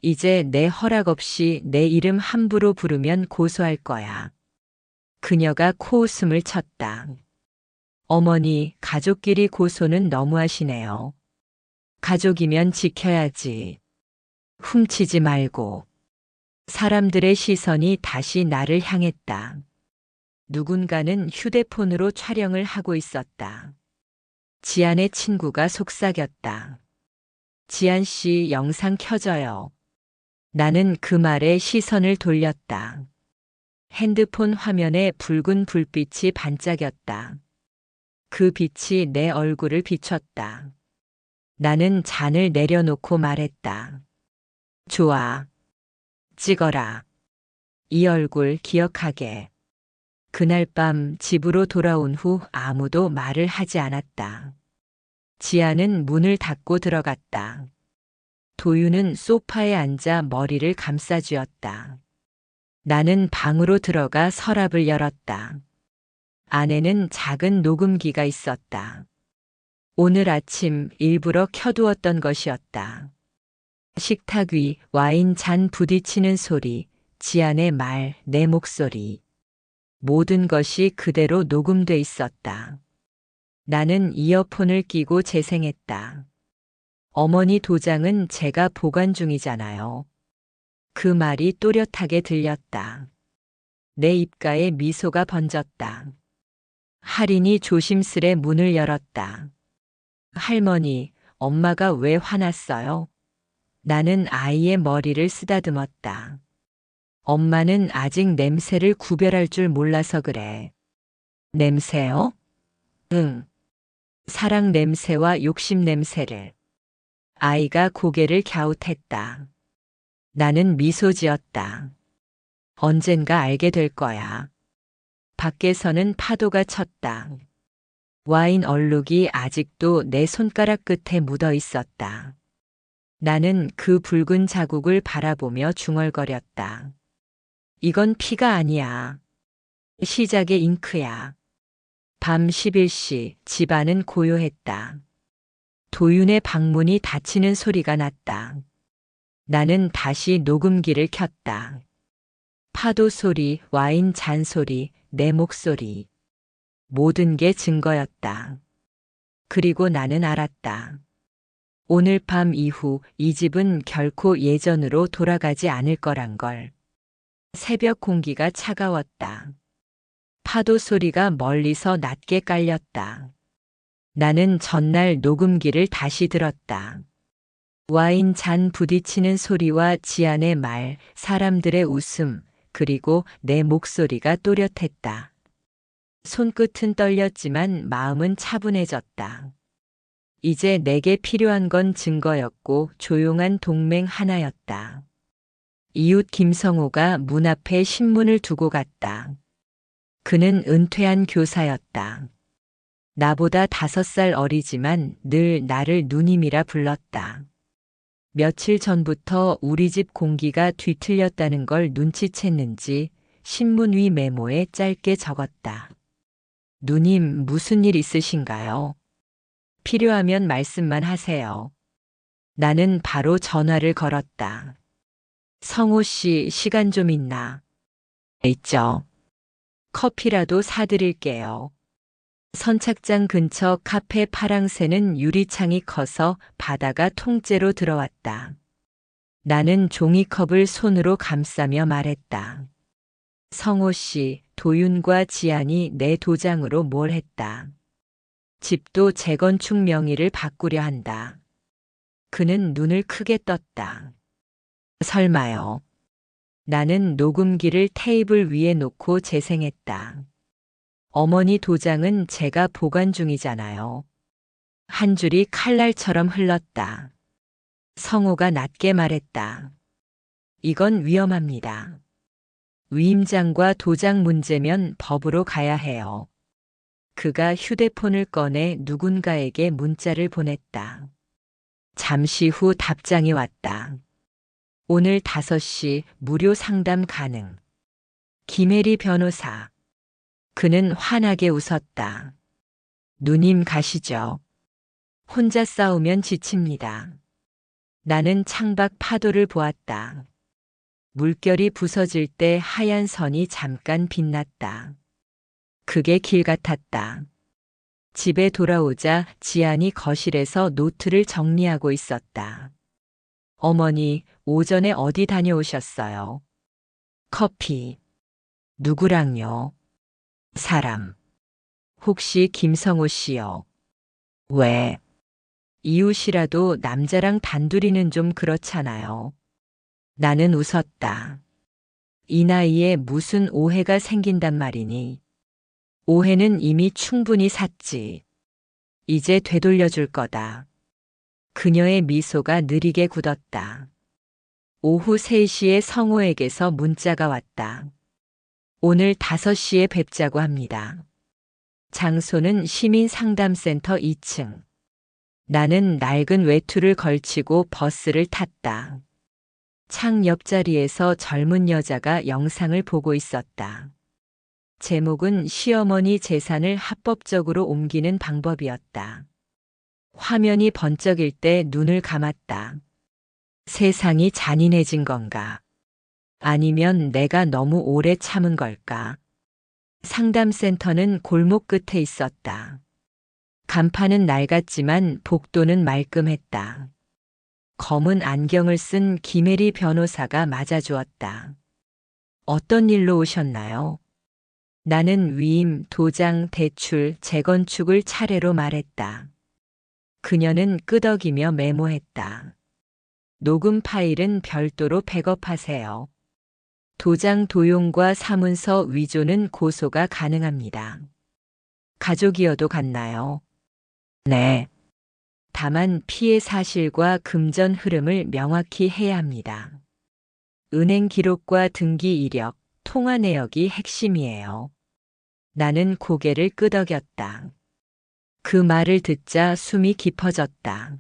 이제 내 허락 없이 내 이름 함부로 부르면 고소할 거야. 그녀가 코웃음을 쳤다. 어머니, 가족끼리 고소는 너무하시네요. 가족이면 지켜야지. 훔치지 말고. 사람들의 시선이 다시 나를 향했다. 누군가는 휴대폰으로 촬영을 하고 있었다. 지안의 친구가 속삭였다. 지안 씨 영상 켜져요. 나는 그 말에 시선을 돌렸다. 핸드폰 화면에 붉은 불빛이 반짝였다. 그 빛이 내 얼굴을 비췄다. 나는 잔을 내려놓고 말했다. 좋아. 찍어라. 이 얼굴 기억하게. 그날 밤 집으로 돌아온 후 아무도 말을 하지 않았다. 지아는 문을 닫고 들어갔다. 도윤은 소파에 앉아 머리를 감싸쥐었다. 나는 방으로 들어가 서랍을 열었다. 안에는 작은 녹음기가 있었다. 오늘 아침 일부러 켜두었던 것이었다. 식탁 위 와인 잔 부딪히는 소리, 지안의 말, 내 목소리. 모든 것이 그대로 녹음돼 있었다. 나는 이어폰을 끼고 재생했다. 어머니 도장은 제가 보관 중이잖아요. 그 말이 또렷하게 들렸다. 내 입가에 미소가 번졌다. 할인이 조심스레 문을 열었다. 할머니, 엄마가 왜 화났어요? 나는 아이의 머리를 쓰다듬었다. 엄마는 아직 냄새를 구별할 줄 몰라서 그래. 냄새요? 응. 사랑 냄새와 욕심 냄새를. 아이가 고개를 갸웃했다. 나는 미소 지었다. 언젠가 알게 될 거야. 밖에서는 파도가 쳤다. 와인 얼룩이 아직도 내 손가락 끝에 묻어 있었다. 나는 그 붉은 자국을 바라보며 중얼거렸다. 이건 피가 아니야. 시작의 잉크야. 밤 11시 집안은 고요했다. 도윤의 방문이 닫히는 소리가 났다. 나는 다시 녹음기를 켰다. 파도 소리, 와인 잔 소리, 내 목소리. 모든 게 증거였다. 그리고 나는 알았다. 오늘 밤 이후 이 집은 결코 예전으로 돌아가지 않을 거란 걸. 새벽 공기가 차가웠다. 파도 소리가 멀리서 낮게 깔렸다. 나는 전날 녹음기를 다시 들었다. 와인 잔 부딪히는 소리와 지안의 말, 사람들의 웃음, 그리고 내 목소리가 또렷했다. 손끝은 떨렸지만 마음은 차분해졌다. 이제 내게 필요한 건 증거였고 조용한 동맹 하나였다. 이웃 김성호가 문 앞에 신문을 두고 갔다. 그는 은퇴한 교사였다. 나보다 5살 어리지만 늘 나를 누님이라 불렀다. 며칠 전부터 우리 집 공기가 뒤틀렸다는 걸 눈치챘는지 신문 위 메모에 짧게 적었다. 누님, 무슨 일 있으신가요? 필요하면 말씀만 하세요. 나는 바로 전화를 걸었다. 성호 씨, 시간 좀 있나? 있죠. 커피라도 사드릴게요. 선착장 근처 카페 파랑새는 유리창이 커서 바다가 통째로 들어왔다. 나는 종이컵을 손으로 감싸며 말했다. 성호 씨, 도윤과 지안이 내 도장으로 뭘 했다. 집도 재건축 명의를 바꾸려 한다. 그는 눈을 크게 떴다. 설마요. 나는 녹음기를 테이블 위에 놓고 재생했다. 어머니 도장은 제가 보관 중이잖아요. 한 줄이 칼날처럼 흘렀다. 성호가 낮게 말했다. 이건 위험합니다. 위임장과 도장 문제면 법으로 가야 해요. 그가 휴대폰을 꺼내 누군가에게 문자를 보냈다. 잠시 후 답장이 왔다. 오늘 5시 무료 상담 가능. 김혜리 변호사. 그는 환하게 웃었다. 누님 가시죠. 혼자 싸우면 지칩니다. 나는 창밖 파도를 보았다. 물결이 부서질 때 하얀 선이 잠깐 빛났다. 그게 길 같았다. 집에 돌아오자 지안이 거실에서 노트를 정리하고 있었다. 어머니, 오전에 어디 다녀오셨어요? 커피. 누구랑요? 사람. 혹시 김성호 씨요? 왜? 이웃이라도 남자랑 단둘이는 좀 그렇잖아요. 나는 웃었다. 이 나이에 무슨 오해가 생긴단 말이니? 오해는 이미 충분히 샀지. 이제 되돌려줄 거다. 그녀의 미소가 느리게 굳었다. 오후 3시에 성호에게서 문자가 왔다. 오늘 5시에 뵙자고 합니다. 장소는 시민상담센터 2층. 나는 낡은 외투를 걸치고 버스를 탔다. 창 옆자리에서 젊은 여자가 영상을 보고 있었다. 제목은 시어머니 재산을 합법적으로 옮기는 방법이었다. 화면이 번쩍일 때 눈을 감았다. 세상이 잔인해진 건가? 아니면 내가 너무 오래 참은 걸까? 상담센터는 골목 끝에 있었다. 간판은 낡았지만 복도는 말끔했다. 검은 안경을 쓴 김혜리 변호사가 맞아주었다. 어떤 일로 오셨나요? 나는 위임, 도장, 대출, 재건축을 차례로 말했다. 그녀는 끄덕이며 메모했다. 녹음 파일은 별도로 백업하세요. 도장 도용과 사문서 위조는 고소가 가능합니다. 가족이어도 같나요? 네. 다만 피해 사실과 금전 흐름을 명확히 해야 합니다. 은행 기록과 등기 이력, 통화 내역이 핵심이에요. 나는 고개를 끄덕였다. 그 말을 듣자 숨이 깊어졌다.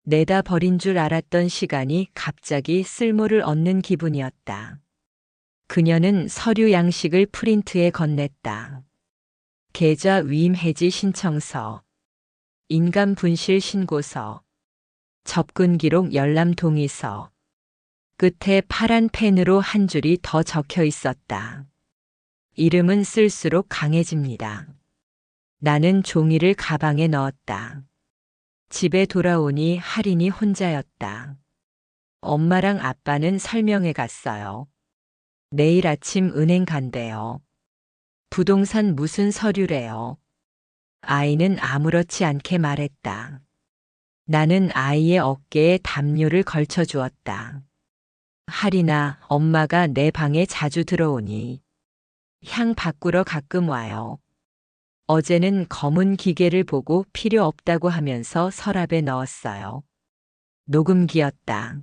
내다 버린 줄 알았던 시간이 갑자기 쓸모를 얻는 기분이었다. 그녀는 서류 양식을 프린트해 건넸다. 계좌 위임 해지 신청서, 인감 분실 신고서, 접근 기록 열람 동의서. 끝에 파란 펜으로 한 줄이 더 적혀 있었다. 이름은 쓸수록 강해집니다. 나는 종이를 가방에 넣었다. 집에 돌아오니 할인이 혼자였다. 엄마랑 아빠는 설명회 갔어요. 내일 아침 은행 간대요. 부동산 무슨 서류래요. 아이는 아무렇지 않게 말했다. 나는 아이의 어깨에 담요를 걸쳐 주었다. 할인아, 엄마가 내 방에 자주 들어오니 향 바꾸러 가끔 와요. 어제는 검은 기계를 보고 필요 없다고 하면서 서랍에 넣었어요. 녹음기였다.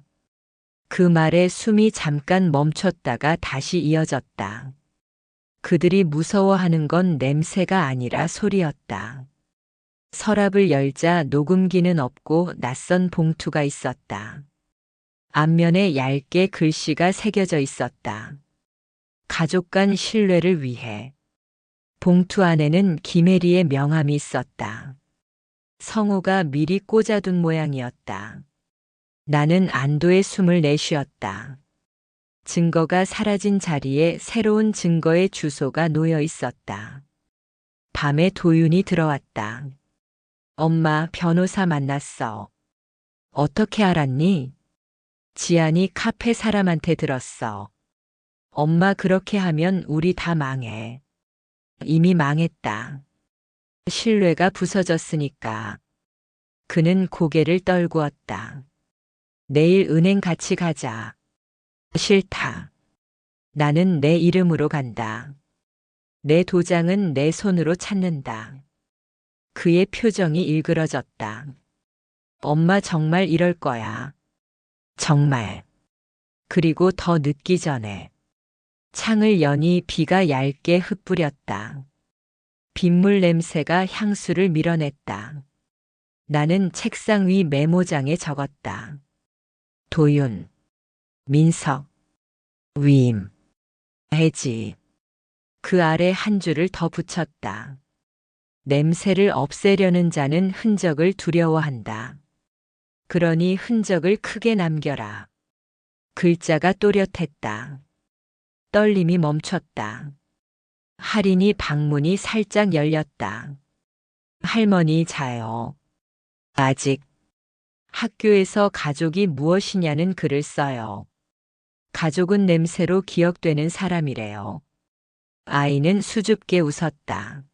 그 말에 숨이 잠깐 멈췄다가 다시 이어졌다. 그들이 무서워하는 건 냄새가 아니라 소리였다. 서랍을 열자 녹음기는 없고 낯선 봉투가 있었다. 앞면에 얇게 글씨가 새겨져 있었다. 가족 간 신뢰를 위해. 봉투 안에는 김혜리의 명함이 있었다. 성호가 미리 꽂아둔 모양이었다. 나는 안도의 숨을 내쉬었다. 증거가 사라진 자리에 새로운 증거의 주소가 놓여 있었다. 밤에 도윤이 들어왔다. 엄마, 변호사 만났어. 어떻게 알았니? 지안이 카페 사람한테 들었어. 엄마 그렇게 하면 우리 다 망해. 이미 망했다. 신뢰가 부서졌으니까. 그는 고개를 떨구었다. 내일 은행 같이 가자. 싫다. 나는 내 이름으로 간다. 내 도장은 내 손으로 찾는다. 그의 표정이 일그러졌다. 엄마 정말 이럴 거야. 정말. 그리고 더 늦기 전에. 창을 여니 비가 얇게 흩뿌렸다. 빗물 냄새가 향수를 밀어냈다. 나는 책상 위 메모장에 적었다. 도윤, 민석, 위임, 해지. 그 아래 한 줄을 더 붙였다. 냄새를 없애려는 자는 흔적을 두려워한다. 그러니 흔적을 크게 남겨라. 글자가 또렷했다. 떨림이 멈췄다. 할인이 방문이 살짝 열렸다. 할머니 자요. 아직. 학교에서 가족이 무엇이냐는 글을 써요. 가족은 냄새로 기억되는 사람이래요. 아이는 수줍게 웃었다.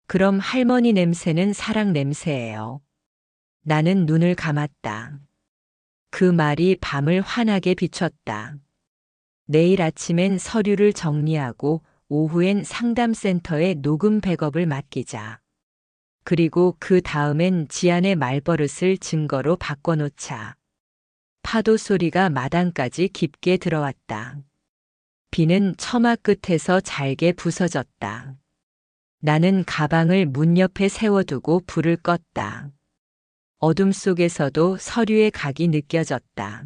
그럼 할머니 냄새는 사랑 냄새예요. 나는 눈을 감았다. 그 말이 밤을 환하게 비췄다. 내일 아침엔 서류를 정리하고 오후엔 상담센터에 녹음 백업을 맡기자. 그리고 그 다음엔 지안의 말버릇을 증거로 바꿔놓자. 파도 소리가 마당까지 깊게 들어왔다. 비는 처마 끝에서 잘게 부서졌다. 나는 가방을 문 옆에 세워두고 불을 껐다. 어둠 속에서도 서류의 각이 느껴졌다.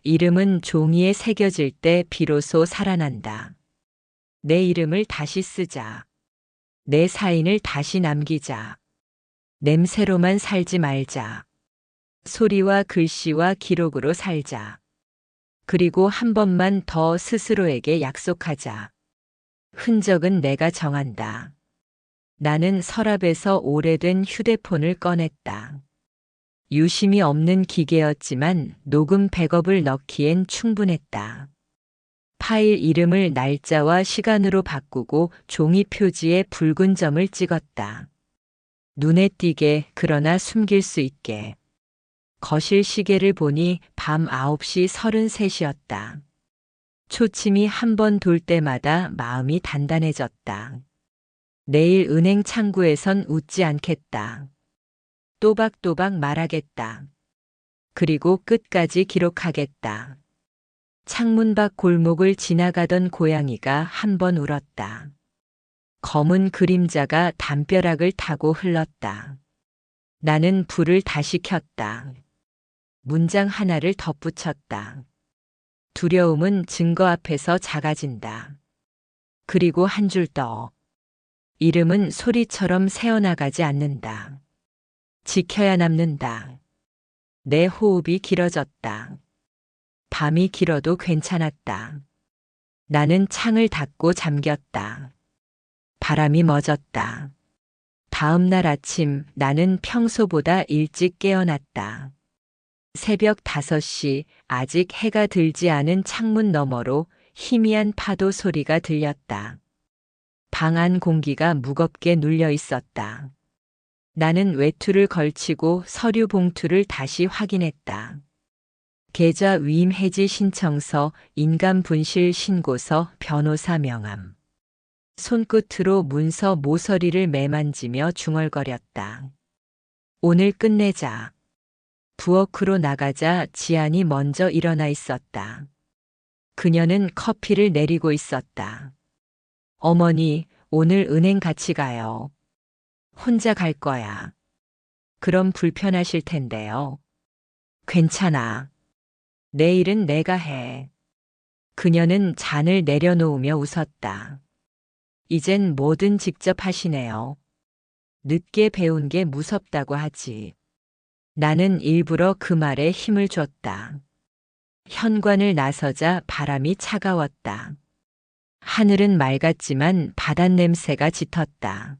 이름은 종이에 새겨질 때 비로소 살아난다. 내 이름을 다시 쓰자. 내 사인을 다시 남기자. 냄새로만 살지 말자. 소리와 글씨와 기록으로 살자. 그리고 한 번만 더 스스로에게 약속하자. 흔적은 내가 정한다. 나는 서랍에서 오래된 휴대폰을 꺼냈다. 유심이 없는 기계였지만 녹음 백업을 넣기엔 충분했다. 파일 이름을 날짜와 시간으로 바꾸고 종이 표지에 붉은 점을 찍었다. 눈에 띄게 그러나 숨길 수 있게. 거실 시계를 보니 밤 9시 33이었다. 초침이 한 번 돌 때마다 마음이 단단해졌다. 내일 은행 창구에선 웃지 않겠다. 또박또박 말하겠다. 그리고 끝까지 기록하겠다. 창문 밖 골목을 지나가던 고양이가 한 번 울었다. 검은 그림자가 담벼락을 타고 흘렀다. 나는 불을 다시 켰다. 문장 하나를 덧붙였다. 두려움은 증거 앞에서 작아진다. 그리고 한 줄 더. 이름은 소리처럼 새어나가지 않는다. 지켜야 남는다. 내 호흡이 길어졌다. 밤이 길어도 괜찮았다. 나는 창을 닫고 잠겼다. 바람이 멎었다. 다음 날 아침 나는 평소보다 일찍 깨어났다. 새벽 5시 아직 해가 들지 않은 창문 너머로 희미한 파도 소리가 들렸다. 방 안 공기가 무겁게 눌려 있었다. 나는 외투를 걸치고 서류 봉투를 다시 확인했다. 계좌 위임 해지 신청서, 인감 분실 신고서, 변호사 명함. 손끝으로 문서 모서리를 매만지며 중얼거렸다. 오늘 끝내자. 부엌으로 나가자 지안이 먼저 일어나 있었다. 그녀는 커피를 내리고 있었다. 어머니, 오늘 은행 같이 가요. 혼자 갈 거야. 그럼 불편하실 텐데요. 괜찮아. 내일은 내가 해. 그녀는 잔을 내려놓으며 웃었다. 이젠 뭐든 직접 하시네요. 늦게 배운 게 무섭다고 하지. 나는 일부러 그 말에 힘을 줬다. 현관을 나서자 바람이 차가웠다. 하늘은 맑았지만 바닷냄새가 짙었다.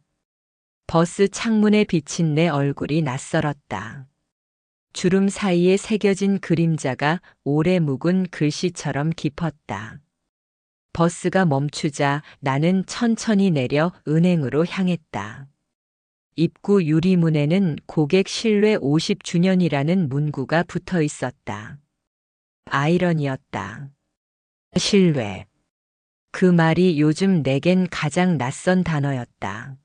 버스 창문에 비친 내 얼굴이 낯설었다. 주름 사이에 새겨진 그림자가 오래 묵은 글씨처럼 깊었다. 버스가 멈추자 나는 천천히 내려 은행으로 향했다. 입구 유리문에는 고객 신뢰 50주년이라는 문구가 붙어 있었다. 아이러니였다. 신뢰. 그 말이 요즘 내겐 가장 낯선 단어였다.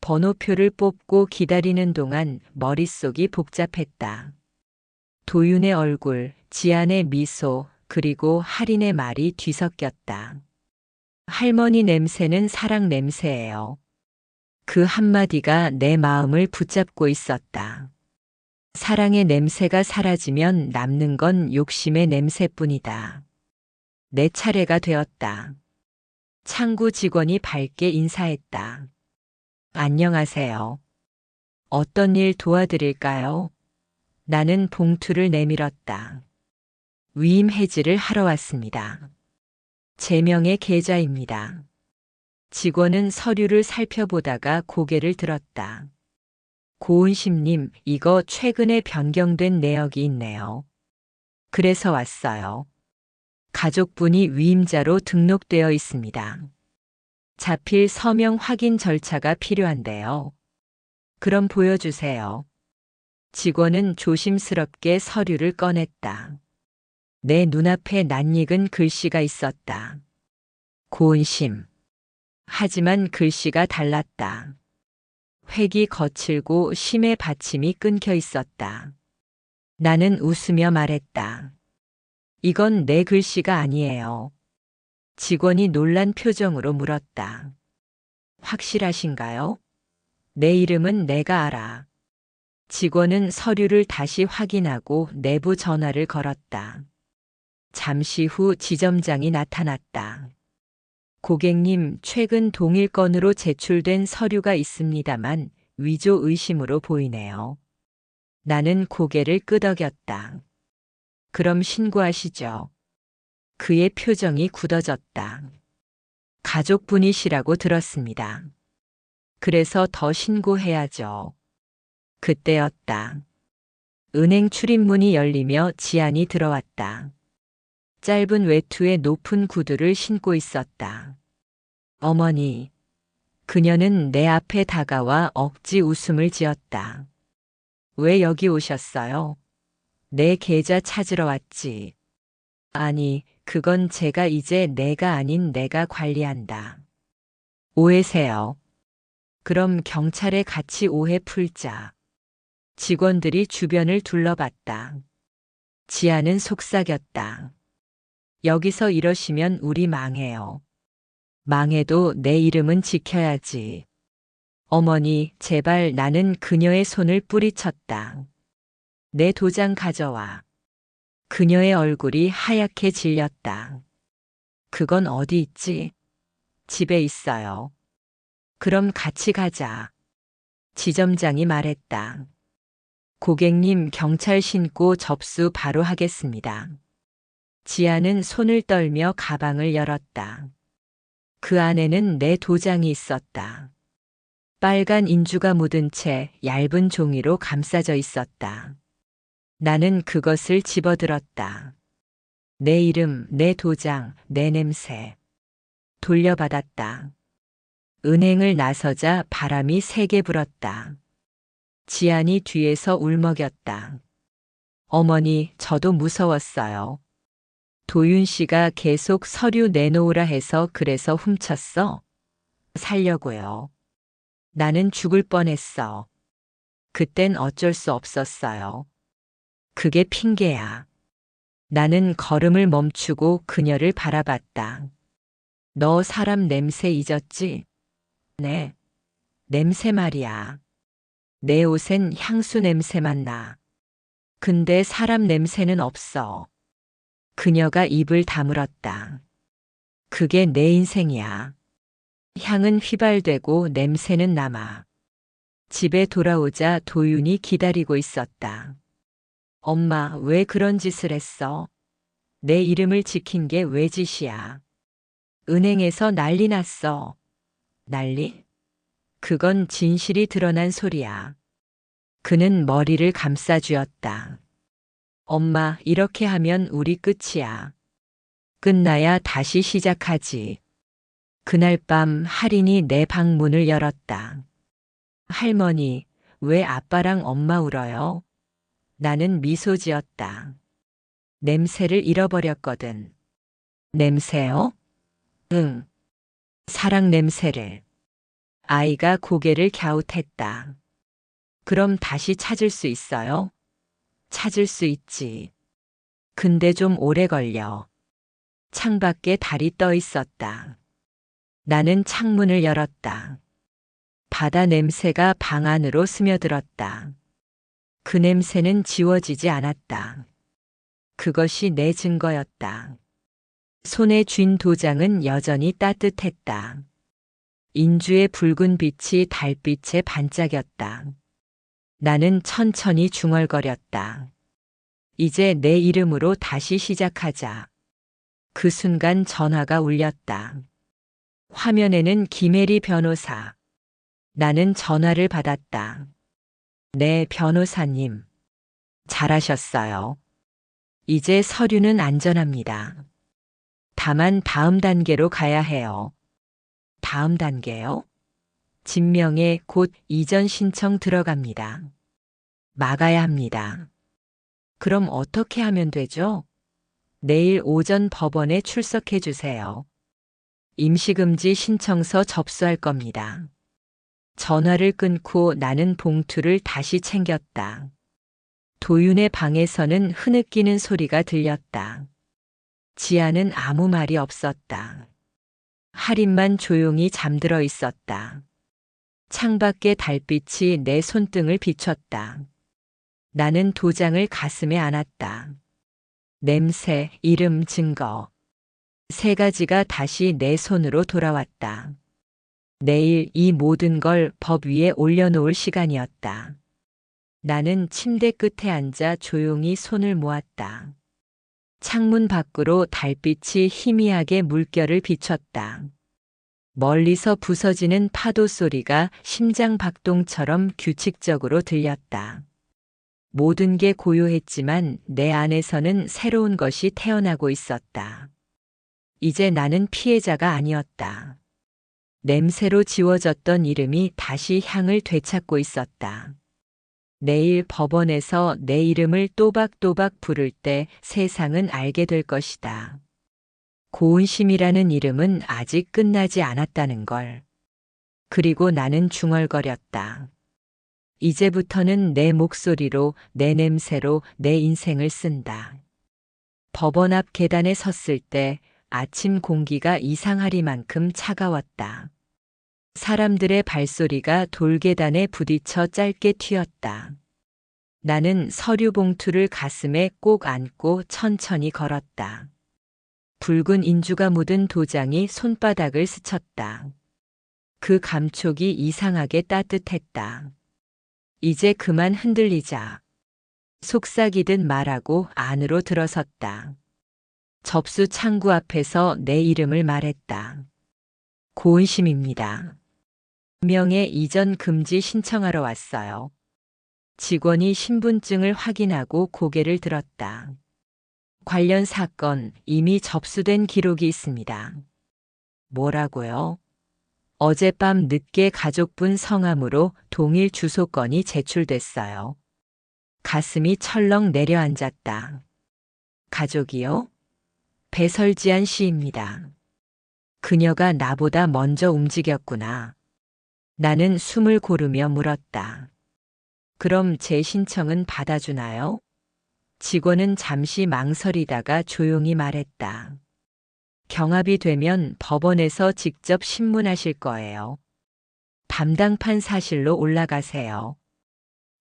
번호표를 뽑고 기다리는 동안 머릿속이 복잡했다. 도윤의 얼굴, 지안의 미소, 그리고 할인의 말이 뒤섞였다. 할머니 냄새는 사랑 냄새예요. 그 한마디가 내 마음을 붙잡고 있었다. 사랑의 냄새가 사라지면 남는 건 욕심의 냄새뿐이다. 내 차례가 되었다. 창구 직원이 밝게 인사했다. 안녕하세요. 어떤 일 도와드릴까요? 나는 봉투를 내밀었다. 위임 해지를 하러 왔습니다. 제 명의 계좌입니다. 직원은 서류를 살펴보다가 고개를 들었다. 고은심님, 이거 최근에 변경된 내역이 있네요. 그래서 왔어요. 가족분이 위임자로 등록되어 있습니다. 자필 서명 확인 절차가 필요한데요. 그럼 보여주세요. 직원은 조심스럽게 서류를 꺼냈다. 내 눈앞에 낯익은 글씨가 있었다. 고은심. 하지만 글씨가 달랐다. 획이 거칠고 심의 받침이 끊겨 있었다. 나는 웃으며 말했다. 이건 내 글씨가 아니에요. 직원이 놀란 표정으로 물었다. 확실하신가요? 내 이름은 내가 알아. 직원은 서류를 다시 확인하고 내부 전화를 걸었다. 잠시 후 지점장이 나타났다. 고객님, 최근 동일 건으로 제출된 서류가 있습니다만 위조 의심으로 보이네요. 나는 고개를 끄덕였다. 그럼 신고하시죠. 그의 표정이 굳어졌다. 가족분이시라고 들었습니다. 그래서 더 신고해야죠. 그때였다. 은행 출입문이 열리며 지안이 들어왔다. 짧은 외투에 높은 구두를 신고 있었다. 어머니. 그녀는 내 앞에 다가와 억지 웃음을 지었다. 왜 여기 오셨어요? 내 계좌 찾으러 왔지. 아니, 그건 제가 이제 내가 아닌 내가 관리한다. 오해세요. 그럼 경찰에 같이 오해 풀자. 직원들이 주변을 둘러봤다. 지아는 속삭였다. 여기서 이러시면 우리 망해요. 망해도 내 이름은 지켜야지. 어머니, 제발. 나는 그녀의 손을 뿌리쳤다. 내 도장 가져와. 그녀의 얼굴이 하얗게 질렸다. 그건 어디 있지? 집에 있어요. 그럼 같이 가자. 지점장이 말했다. 고객님, 경찰 신고 접수 바로 하겠습니다. 지아는 손을 떨며 가방을 열었다. 그 안에는 내 도장이 있었다. 빨간 인주가 묻은 채 얇은 종이로 감싸져 있었다. 나는 그것을 집어들었다. 내 이름, 내 도장, 내 냄새. 돌려받았다. 은행을 나서자 바람이 세게 불었다. 지안이 뒤에서 울먹였다. 어머니, 저도 무서웠어요. 도윤 씨가 계속 서류 내놓으라 해서 그래서 훔쳤어. 살려고요. 나는 죽을 뻔했어. 그땐 어쩔 수 없었어요. 그게 핑계야. 나는 걸음을 멈추고 그녀를 바라봤다. 너 사람 냄새 잊었지? 네. 냄새 말이야. 내 옷엔 향수 냄새만 나. 근데 사람 냄새는 없어. 그녀가 입을 다물었다. 그게 내 인생이야. 향은 휘발되고 냄새는 남아. 집에 돌아오자 도윤이 기다리고 있었다. 엄마, 왜 그런 짓을 했어? 내 이름을 지킨 게 왜 짓이야? 은행에서 난리 났어. 난리? 그건 진실이 드러난 소리야. 그는 머리를 감싸쥐었다. 엄마, 이렇게 하면 우리 끝이야. 끝나야 다시 시작하지. 그날 밤 할인이 내 방문을 열었다. 할머니, 왜 아빠랑 엄마 울어요? 나는 미소 지었다. 냄새를 잃어버렸거든. 냄새요? 응. 사랑 냄새를. 아이가 고개를 갸웃했다. 그럼 다시 찾을 수 있어요? 찾을 수 있지. 근데 좀 오래 걸려. 창밖에 달이 떠 있었다. 나는 창문을 열었다. 바다 냄새가 방 안으로 스며들었다. 그 냄새는 지워지지 않았다. 그것이 내 증거였다. 손에 쥔 도장은 여전히 따뜻했다. 인주의 붉은 빛이 달빛에 반짝였다. 나는 천천히 중얼거렸다. 이제 내 이름으로 다시 시작하자. 그 순간 전화가 울렸다. 화면에는 김혜리 변호사. 나는 전화를 받았다. 네, 변호사님. 잘하셨어요. 이제 서류는 안전합니다. 다만 다음 단계로 가야 해요. 다음 단계요? 진명에 곧 이전 신청 들어갑니다. 막아야 합니다. 그럼 어떻게 하면 되죠? 내일 오전 법원에 출석해 주세요. 임시금지 신청서 접수할 겁니다. 전화를 끊고 나는 봉투를 다시 챙겼다. 도윤의 방에서는 흐느끼는 소리가 들렸다. 지아는 아무 말이 없었다. 할인만 조용히 잠들어 있었다. 창밖의 달빛이 내 손등을 비췄다. 나는 도장을 가슴에 안았다. 냄새, 이름, 증거. 세 가지가 다시 내 손으로 돌아왔다. 내일 이 모든 걸 법 위에 올려놓을 시간이었다. 나는 침대 끝에 앉아 조용히 손을 모았다. 창문 밖으로 달빛이 희미하게 물결을 비췄다. 멀리서 부서지는 파도 소리가 심장 박동처럼 규칙적으로 들렸다. 모든 게 고요했지만 내 안에서는 새로운 것이 태어나고 있었다. 이제 나는 피해자가 아니었다. 냄새로 지워졌던 이름이 다시 향을 되찾고 있었다. 내일 법원에서 내 이름을 또박또박 부를 때 세상은 알게 될 것이다. 고은심이라는 이름은 아직 끝나지 않았다는 걸. 그리고 나는 중얼거렸다. 이제부터는 내 목소리로, 내 냄새로 내 인생을 쓴다. 법원 앞 계단에 섰을 때 아침 공기가 이상하리만큼 차가웠다. 사람들의 발소리가 돌계단에 부딪혀 짧게 튀었다. 나는 서류 봉투를 가슴에 꼭 안고 천천히 걸었다. 붉은 인주가 묻은 도장이 손바닥을 스쳤다. 그 감촉이 이상하게 따뜻했다. 이제 그만 흔들리자. 속삭이듯 말하고 안으로 들어섰다. 접수 창구 앞에서 내 이름을 말했다. 고은심입니다. 명예 이전 금지 신청하러 왔어요. 직원이 신분증을 확인하고 고개를 들었다. 관련 사건 이미 접수된 기록이 있습니다. 뭐라고요? 어젯밤 늦게 가족분 성함으로 동일 주소건이 제출됐어요. 가슴이 철렁 내려앉았다. 가족이요? 배설지한 씨입니다. 그녀가 나보다 먼저 움직였구나. 나는 숨을 고르며 물었다. 그럼 제 신청은 받아주나요? 직원은 잠시 망설이다가 조용히 말했다. 경합이 되면 법원에서 직접 신문하실 거예요. 담당 판사실로 올라가세요.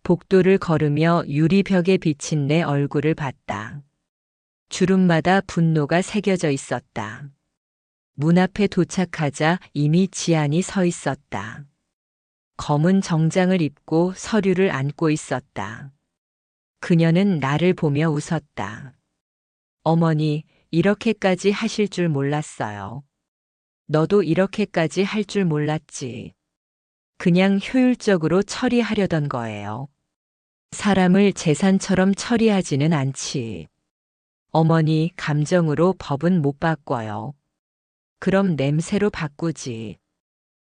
복도를 걸으며 유리벽에 비친 내 얼굴을 봤다. 주름마다 분노가 새겨져 있었다. 문 앞에 도착하자 이미 지안이 서 있었다. 검은 정장을 입고 서류를 안고 있었다. 그녀는 나를 보며 웃었다. 어머니, 이렇게까지 하실 줄 몰랐어요. 너도 이렇게까지 할 줄 몰랐지. 그냥 효율적으로 처리하려던 거예요. 사람을 재산처럼 처리하지는 않지. 어머니, 감정으로 법은 못 바꿔요. 그럼 냄새로 바꾸지.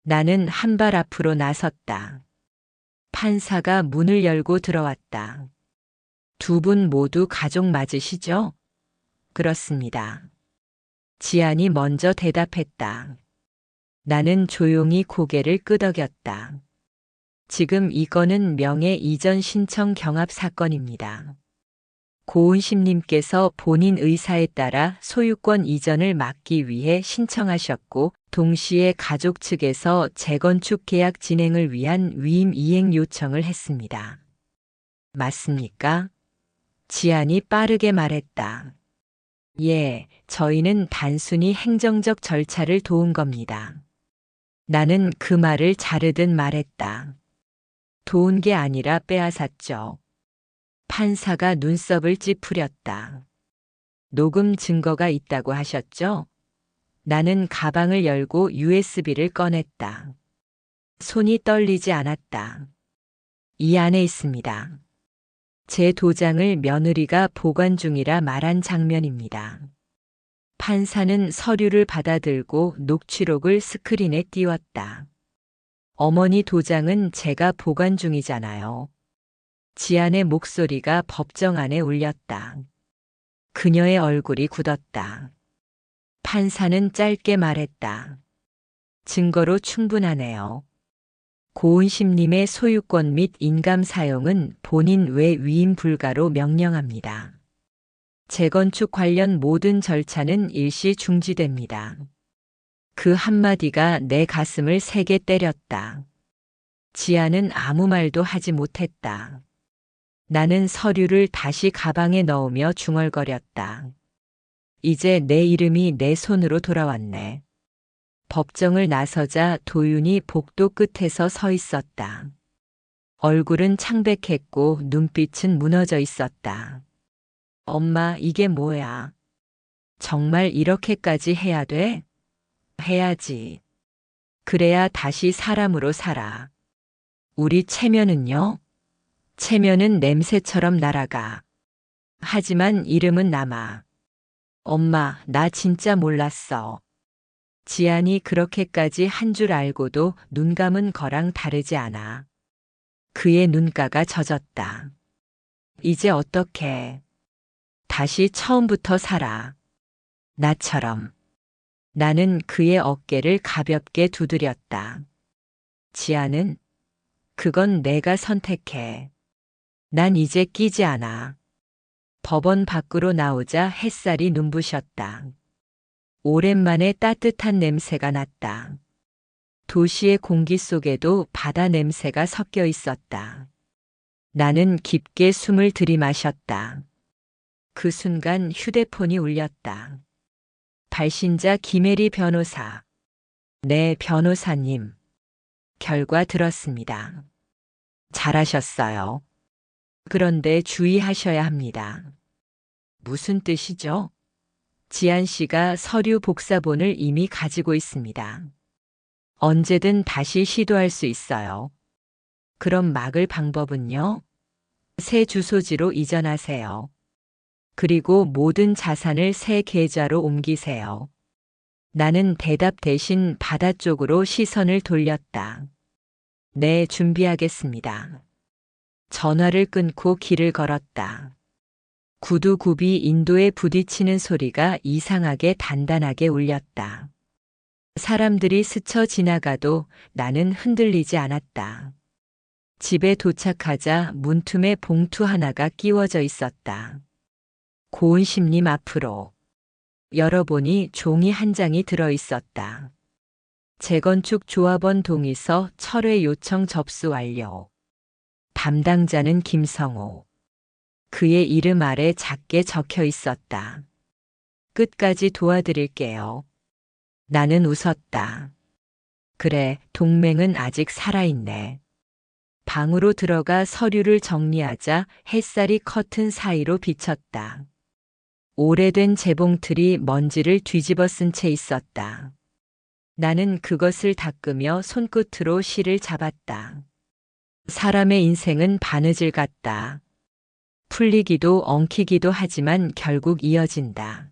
나는 한 발 앞으로 나섰다. 판사가 문을 열고 들어왔다. 두 분 모두 가족 맞으시죠? 그렇습니다. 지안이 먼저 대답했다. 나는 조용히 고개를 끄덕였다. 지금 이거는 명예 이전 신청 경합 사건입니다. 고은심님께서 본인 의사에 따라 소유권 이전을 막기 위해 신청하셨고 동시에 가족 측에서 재건축 계약 진행을 위한 위임 이행 요청을 했습니다. 맞습니까? 지안이 빠르게 말했다. 예, 저희는 단순히 행정적 절차를 도운 겁니다. 나는 그 말을 자르듯 말했다. 도운 게 아니라 빼앗았죠. 판사가 눈썹을 찌푸렸다. 녹음 증거가 있다고 하셨죠? 나는 가방을 열고 USB를 꺼냈다. 손이 떨리지 않았다. 이 안에 있습니다. 제 도장을 며느리가 보관 중이라 말한 장면입니다. 판사는 서류를 받아들고 녹취록을 스크린에 띄웠다. 어머니 도장은 제가 보관 중이잖아요. 지안의 목소리가 법정 안에 울렸다. 그녀의 얼굴이 굳었다. 판사는 짧게 말했다. 증거로 충분하네요. 고은심님의 소유권 및 인감 사용은 본인 외 위임 불가로 명령합니다. 재건축 관련 모든 절차는 일시 중지됩니다. 그 한마디가 내 가슴을 세게 때렸다. 지아는 아무 말도 하지 못했다. 나는 서류를 다시 가방에 넣으며 중얼거렸다. 이제 내 이름이 내 손으로 돌아왔네. 법정을 나서자 도윤이 복도 끝에서 서 있었다. 얼굴은 창백했고 눈빛은 무너져 있었다. 엄마, 이게 뭐야? 정말 이렇게까지 해야 돼? 해야지. 그래야 다시 사람으로 살아. 우리 체면은요? 체면은 냄새처럼 날아가. 하지만 이름은 남아. 엄마, 나 진짜 몰랐어. 지안이 그렇게까지 한 줄 알고도 눈 감은 거랑 다르지 않아. 그의 눈가가 젖었다. 이제 어떡해. 다시 처음부터 살아. 나처럼. 나는 그의 어깨를 가볍게 두드렸다. 지아는 그건 내가 선택해. 난 이제 끼지 않아. 법원 밖으로 나오자 햇살이 눈부셨다. 오랜만에 따뜻한 냄새가 났다. 도시의 공기 속에도 바다 냄새가 섞여 있었다. 나는 깊게 숨을 들이마셨다. 그 순간 휴대폰이 울렸다. 발신자 김혜리 변호사. 네, 변호사님. 결과 들었습니다. 잘하셨어요. 그런데 주의하셔야 합니다. 무슨 뜻이죠? 지안 씨가 서류 복사본을 이미 가지고 있습니다. 언제든 다시 시도할 수 있어요. 그럼 막을 방법은요? 새 주소지로 이전하세요. 그리고 모든 자산을 새 계좌로 옮기세요. 나는 대답 대신 바다 쪽으로 시선을 돌렸다. 네, 준비하겠습니다. 전화를 끊고 길을 걸었다. 구두굽이 인도에 부딪히는 소리가 이상하게 단단하게 울렸다. 사람들이 스쳐 지나가도 나는 흔들리지 않았다. 집에 도착하자 문틈에 봉투 하나가 끼워져 있었다. 고은심님 앞으로. 열어보니 종이 한 장이 들어 있었다. 재건축 조합원 동의서 철회 요청 접수 완료. 담당자는 김성호. 그의 이름 아래 작게 적혀 있었다. 끝까지 도와드릴게요. 나는 웃었다. 그래, 동맹은 아직 살아있네. 방으로 들어가 서류를 정리하자 햇살이 커튼 사이로 비쳤다. 오래된 재봉틀이 먼지를 뒤집어 쓴 채 있었다. 나는 그것을 닦으며 손끝으로 실을 잡았다. 사람의 인생은 바느질 같다. 풀리기도 엉키기도 하지만 결국 이어진다.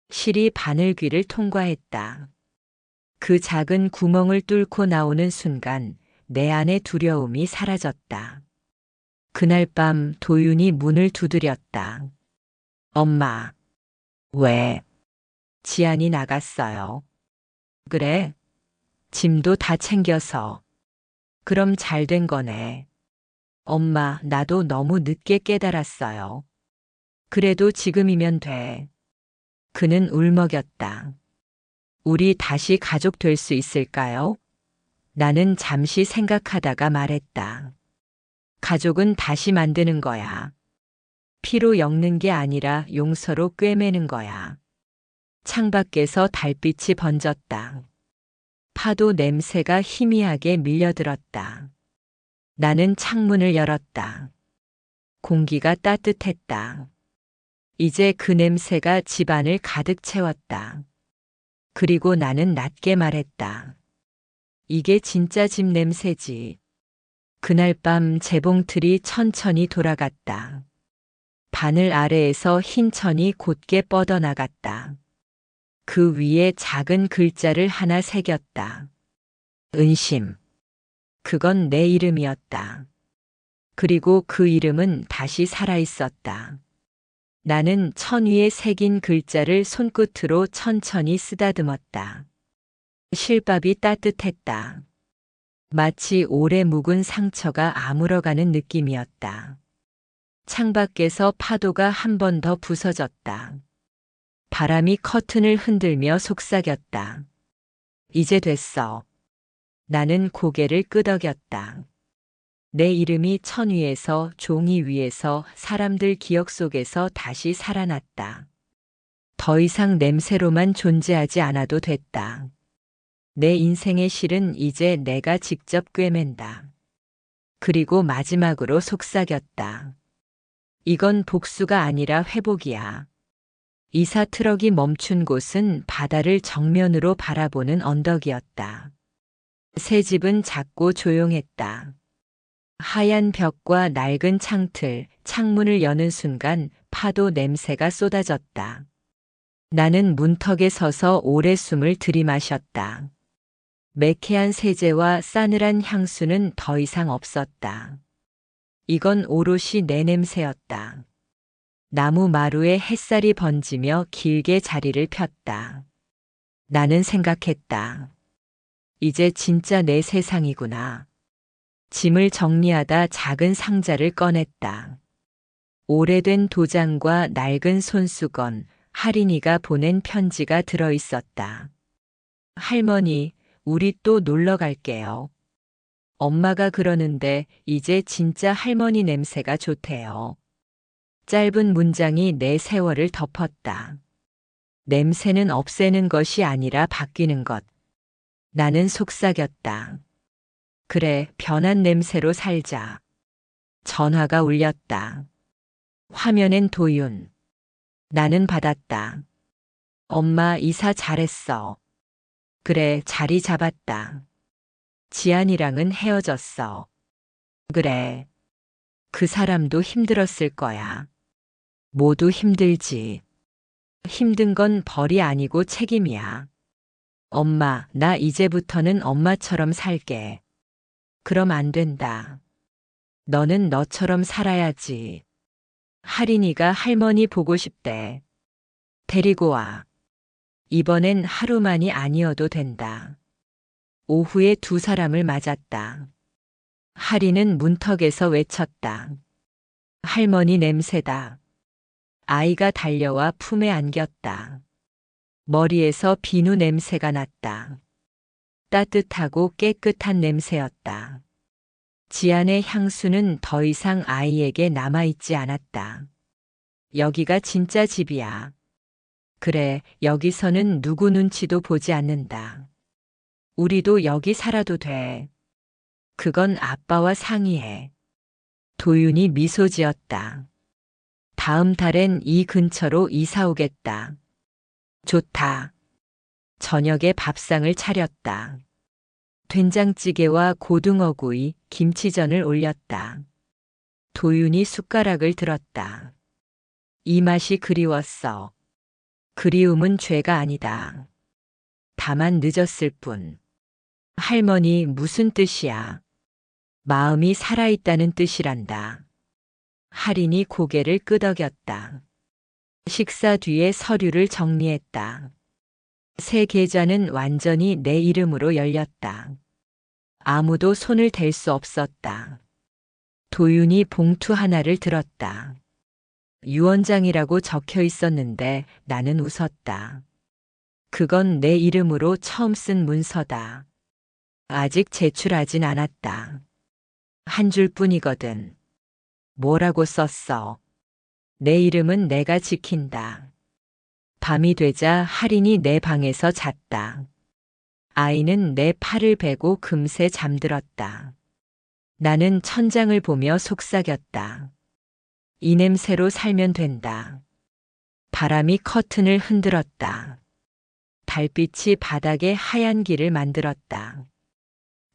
실이 바늘귀를 통과했다. 그 작은 구멍을 뚫고 나오는 순간 내 안의 두려움이 사라졌다. 그날 밤 도윤이 문을 두드렸다. 엄마. 왜? 지안이 나갔어요. 그래? 짐도 다 챙겨서. 그럼 잘 된 거네. 엄마, 나도 너무 늦게 깨달았어요. 그래도 지금이면 돼. 그는 울먹였다. 우리 다시 가족 될 수 있을까요? 나는 잠시 생각하다가 말했다. 가족은 다시 만드는 거야. 피로 엮는 게 아니라 용서로 꿰매는 거야. 창밖에서 달빛이 번졌다. 파도 냄새가 희미하게 밀려들었다. 나는 창문을 열었다. 공기가 따뜻했다. 이제 그 냄새가 집안을 가득 채웠다. 그리고 나는 낮게 말했다. 이게 진짜 집 냄새지. 그날 밤 재봉틀이 천천히 돌아갔다. 바늘 아래에서 흰 천이 곧게 뻗어나갔다. 그 위에 작은 글자를 하나 새겼다. 은심. 그건 내 이름이었다. 그리고 그 이름은 다시 살아있었다. 나는 천 위에 새긴 글자를 손끝으로 천천히 쓰다듬었다. 실밥이 따뜻했다. 마치 오래 묵은 상처가 아물어가는 느낌이었다. 창밖에서 파도가 한 번 더 부서졌다. 바람이 커튼을 흔들며 속삭였다. 이제 됐어. 나는 고개를 끄덕였다. 내 이름이 천 위에서 종이 위에서 사람들 기억 속에서 다시 살아났다. 더 이상 냄새로만 존재하지 않아도 됐다. 내 인생의 실은 이제 내가 직접 꿰맨다. 그리고 마지막으로 속삭였다. 이건 복수가 아니라 회복이야. 이사 트럭이 멈춘 곳은 바다를 정면으로 바라보는 언덕이었다. 새 집은 작고 조용했다. 하얀 벽과 낡은 창틀, 창문을 여는 순간 파도 냄새가 쏟아졌다. 나는 문턱에 서서 오래 숨을 들이마셨다. 매캐한 세제와 싸늘한 향수는 더 이상 없었다. 이건 오롯이 내 냄새였다. 나무 마루에 햇살이 번지며 길게 자리를 폈다. 나는 생각했다. 이제 진짜 내 세상이구나. 짐을 정리하다 작은 상자를 꺼냈다. 오래된 도장과 낡은 손수건, 할인이가 보낸 편지가 들어 있었다. 할머니, 우리 또 놀러 갈게요. 엄마가 그러는데 이제 진짜 할머니 냄새가 좋대요. 짧은 문장이 내 세월을 덮었다. 냄새는 없애는 것이 아니라 바뀌는 것. 나는 속삭였다. 그래, 변한 냄새로 살자. 전화가 울렸다. 화면엔 도윤. 나는 받았다. 엄마, 이사 잘했어. 그래, 자리 잡았다. 지안이랑은 헤어졌어. 그래. 그 사람도 힘들었을 거야. 모두 힘들지. 힘든 건 벌이 아니고 책임이야. 엄마, 나 이제부터는 엄마처럼 살게. 그럼 안 된다. 너는 너처럼 살아야지. 할인이가 할머니 보고 싶대. 데리고 와. 이번엔 하루만이 아니어도 된다. 오후에 두 사람을 맞았다. 할인은 문턱에서 외쳤다. 할머니 냄새다. 아이가 달려와 품에 안겼다. 머리에서 비누 냄새가 났다. 따뜻하고 깨끗한 냄새였다. 지안의 향수는 더 이상 아이에게 남아있지 않았다. 여기가 진짜 집이야. 그래, 여기서는 누구 눈치도 보지 않는다. 우리도 여기 살아도 돼. 그건 아빠와 상의해. 도윤이 미소 지었다. 다음 달엔 이 근처로 이사 오겠다. 좋다. 저녁에 밥상을 차렸다. 된장찌개와 고등어구이, 김치전을 올렸다. 도윤이 숟가락을 들었다. 이 맛이 그리웠어. 그리움은 죄가 아니다. 다만 늦었을 뿐. 할머니, 무슨 뜻이야? 마음이 살아있다는 뜻이란다. 할인이 고개를 끄덕였다. 식사 뒤에 서류를 정리했다. 새 계좌는 완전히 내 이름으로 열렸다. 아무도 손을 댈 수 없었다. 도윤이 봉투 하나를 들었다. 유언장이라고 적혀 있었는데 나는 웃었다. 그건 내 이름으로 처음 쓴 문서다. 아직 제출하진 않았다. 한 줄뿐이거든. 뭐라고 썼어? 내 이름은 내가 지킨다. 밤이 되자 할인이 내 방에서 잤다. 아이는 내 팔을 베고 금세 잠들었다. 나는 천장을 보며 속삭였다. 이 냄새로 살면 된다. 바람이 커튼을 흔들었다. 달빛이 바닥에 하얀 길을 만들었다.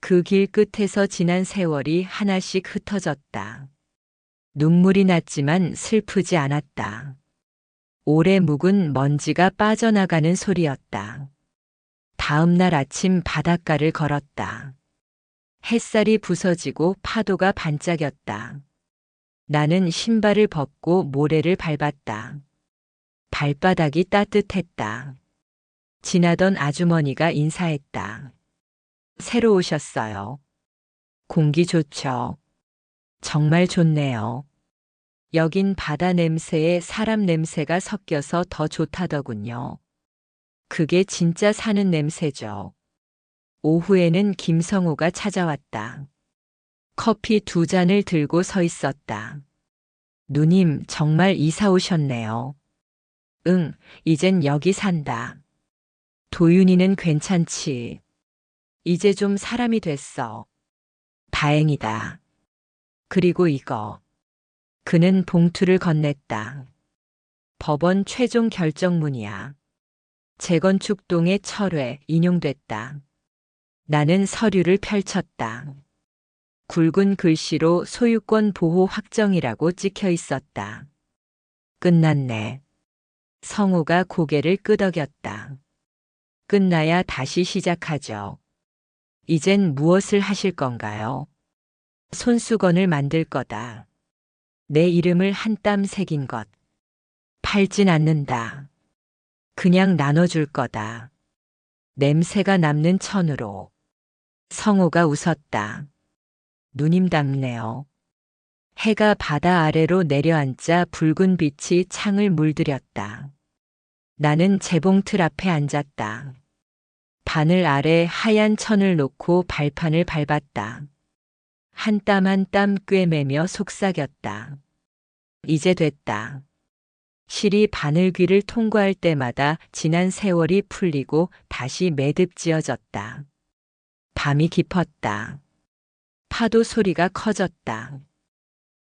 그 길 끝에서 지난 세월이 하나씩 흩어졌다. 눈물이 났지만 슬프지 않았다. 오래 묵은 먼지가 빠져나가는 소리였다. 다음 날 아침 바닷가를 걸었다. 햇살이 부서지고 파도가 반짝였다. 나는 신발을 벗고 모래를 밟았다. 발바닥이 따뜻했다. 지나던 아주머니가 인사했다. 새로 오셨어요. 공기 좋죠. 정말 좋네요. 여긴 바다 냄새에 사람 냄새가 섞여서 더 좋다더군요. 그게 진짜 사는 냄새죠. 오후에는 김성우가 찾아왔다. 커피 2잔을 들고 서 있었다. 누님, 정말 이사 오셨네요. 응, 이젠 여기 산다. 도윤이는 괜찮지. 이제 좀 사람이 됐어. 다행이다. 그리고 이거. 그는 봉투를 건넸다. 법원 최종 결정문이야. 재건축동의 철회 인용됐다. 나는 서류를 펼쳤다. 굵은 글씨로 소유권 보호 확정이라고 찍혀 있었다. 끝났네. 성우가 고개를 끄덕였다. 끝나야 다시 시작하죠. 이젠 무엇을 하실 건가요? 손수건을 만들 거다. 내 이름을 한 땀 새긴 것. 팔진 않는다. 그냥 나눠줄 거다. 냄새가 남는 천으로. 성우가 웃었다. 누님답네요. 해가 바다 아래로 내려앉자 붉은 빛이 창을 물들였다. 나는 재봉틀 앞에 앉았다. 바늘 아래 하얀 천을 놓고 발판을 밟았다. 한 땀 한 땀 꿰매며 속삭였다. 이제 됐다. 실이 바늘귀를 통과할 때마다 지난 세월이 풀리고 다시 매듭 지어졌다. 밤이 깊었다. 파도 소리가 커졌다.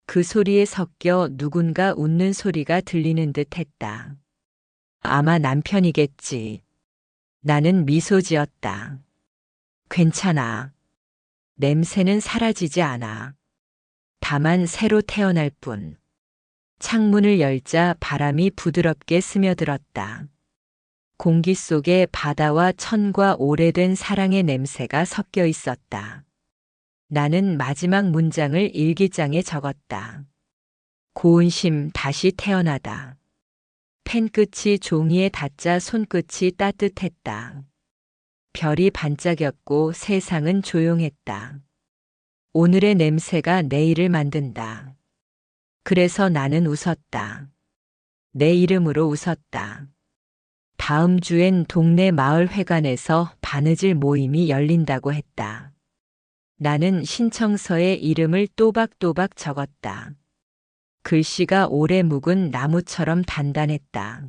그 소리에 섞여 누군가 웃는 소리가 들리는 듯 했다. 아마 남편이겠지. 나는 미소 지었다. 괜찮아. 냄새는 사라지지 않아. 다만 새로 태어날 뿐. 창문을 열자 바람이 부드럽게 스며들었다. 공기 속에 바다와 천과 오래된 사랑의 냄새가 섞여 있었다. 나는 마지막 문장을 일기장에 적었다. 고운심 다시 태어나다. 펜끝이 종이에 닿자 손끝이 따뜻했다. 별이 반짝였고 세상은 조용했다. 오늘의 냄새가 내일을 만든다. 그래서 나는 웃었다. 내 이름으로 웃었다. 다음 주엔 동네 마을회관에서 바느질 모임이 열린다고 했다. 나는 신청서에 이름을 또박또박 적었다. 글씨가 오래 묵은 나무처럼 단단했다.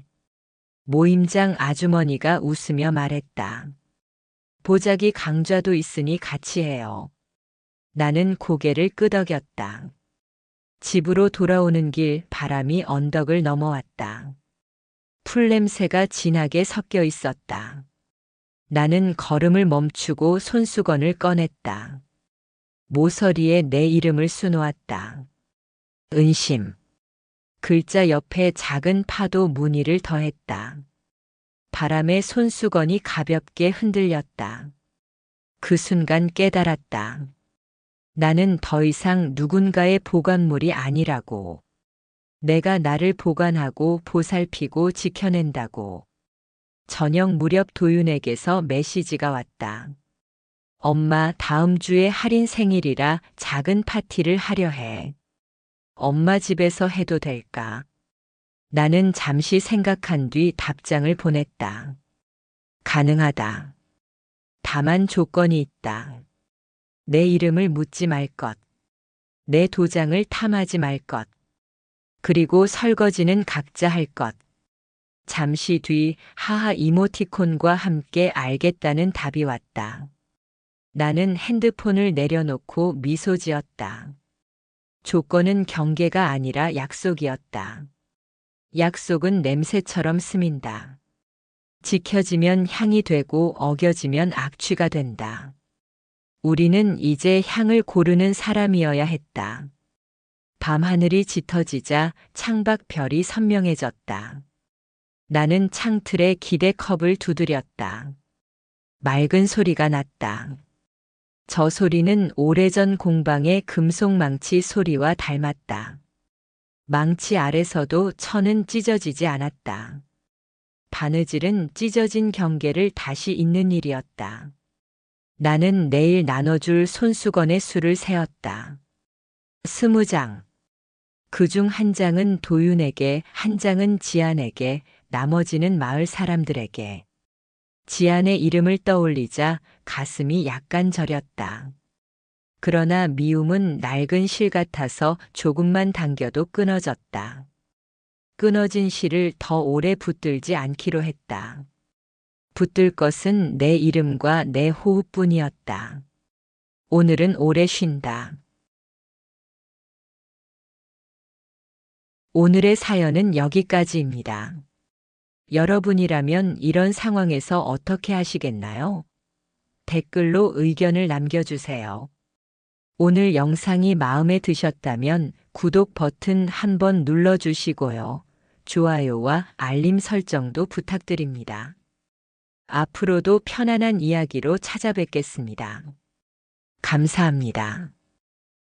모임장 아주머니가 웃으며 말했다. 보자기 강좌도 있으니 같이 해요. 나는 고개를 끄덕였다. 집으로 돌아오는 길 바람이 언덕을 넘어왔다. 풀냄새가 진하게 섞여 있었다. 나는 걸음을 멈추고 손수건을 꺼냈다. 모서리에 내 이름을 수놓았다. 은심. 글자 옆에 작은 파도 무늬를 더했다. 바람에 손수건이 가볍게 흔들렸다. 그 순간 깨달았다. 나는 더 이상 누군가의 보관물이 아니라고. 내가 나를 보관하고 보살피고 지켜낸다고. 저녁 무렵 도윤에게서 메시지가 왔다. 엄마, 다음 주에 할인 생일이라 작은 파티를 하려 해. 엄마 집에서 해도 될까? 나는 잠시 생각한 뒤 답장을 보냈다. 가능하다. 다만 조건이 있다. 내 이름을 묻지 말 것. 내 도장을 탐하지 말 것. 그리고 설거지는 각자 할 것. 잠시 뒤 하하 이모티콘과 함께 알겠다는 답이 왔다. 나는 핸드폰을 내려놓고 미소 지었다. 조건은 경계가 아니라 약속이었다. 약속은 냄새처럼 스민다. 지켜지면 향이 되고 어겨지면 악취가 된다. 우리는 이제 향을 고르는 사람이어야 했다. 밤하늘이 짙어지자 창밖 별이 선명해졌다. 나는 창틀에 기대컵을 두드렸다. 맑은 소리가 났다. 저 소리는 오래전 공방의 금속망치 소리와 닮았다. 망치 아래서도 천은 찢어지지 않았다. 바느질은 찢어진 경계를 다시 잇는 일이었다. 나는 내일 나눠줄 손수건의 수를 세었다. 20장. 그중 한 장은 도윤에게, 한 장은 지안에게, 나머지는 마을 사람들에게. 지안의 이름을 떠올리자 가슴이 약간 저렸다. 그러나 미움은 낡은 실 같아서 조금만 당겨도 끊어졌다. 끊어진 실을 더 오래 붙들지 않기로 했다. 붙들 것은 내 이름과 내 호흡뿐이었다. 오늘은 오래 쉰다. 오늘의 사연은 여기까지입니다. 여러분이라면 이런 상황에서 어떻게 하시겠나요? 댓글로 의견을 남겨주세요. 오늘 영상이 마음에 드셨다면 구독 버튼 한번 눌러주시고요. 좋아요와 알림 설정도 부탁드립니다. 앞으로도 편안한 이야기로 찾아뵙겠습니다. 감사합니다.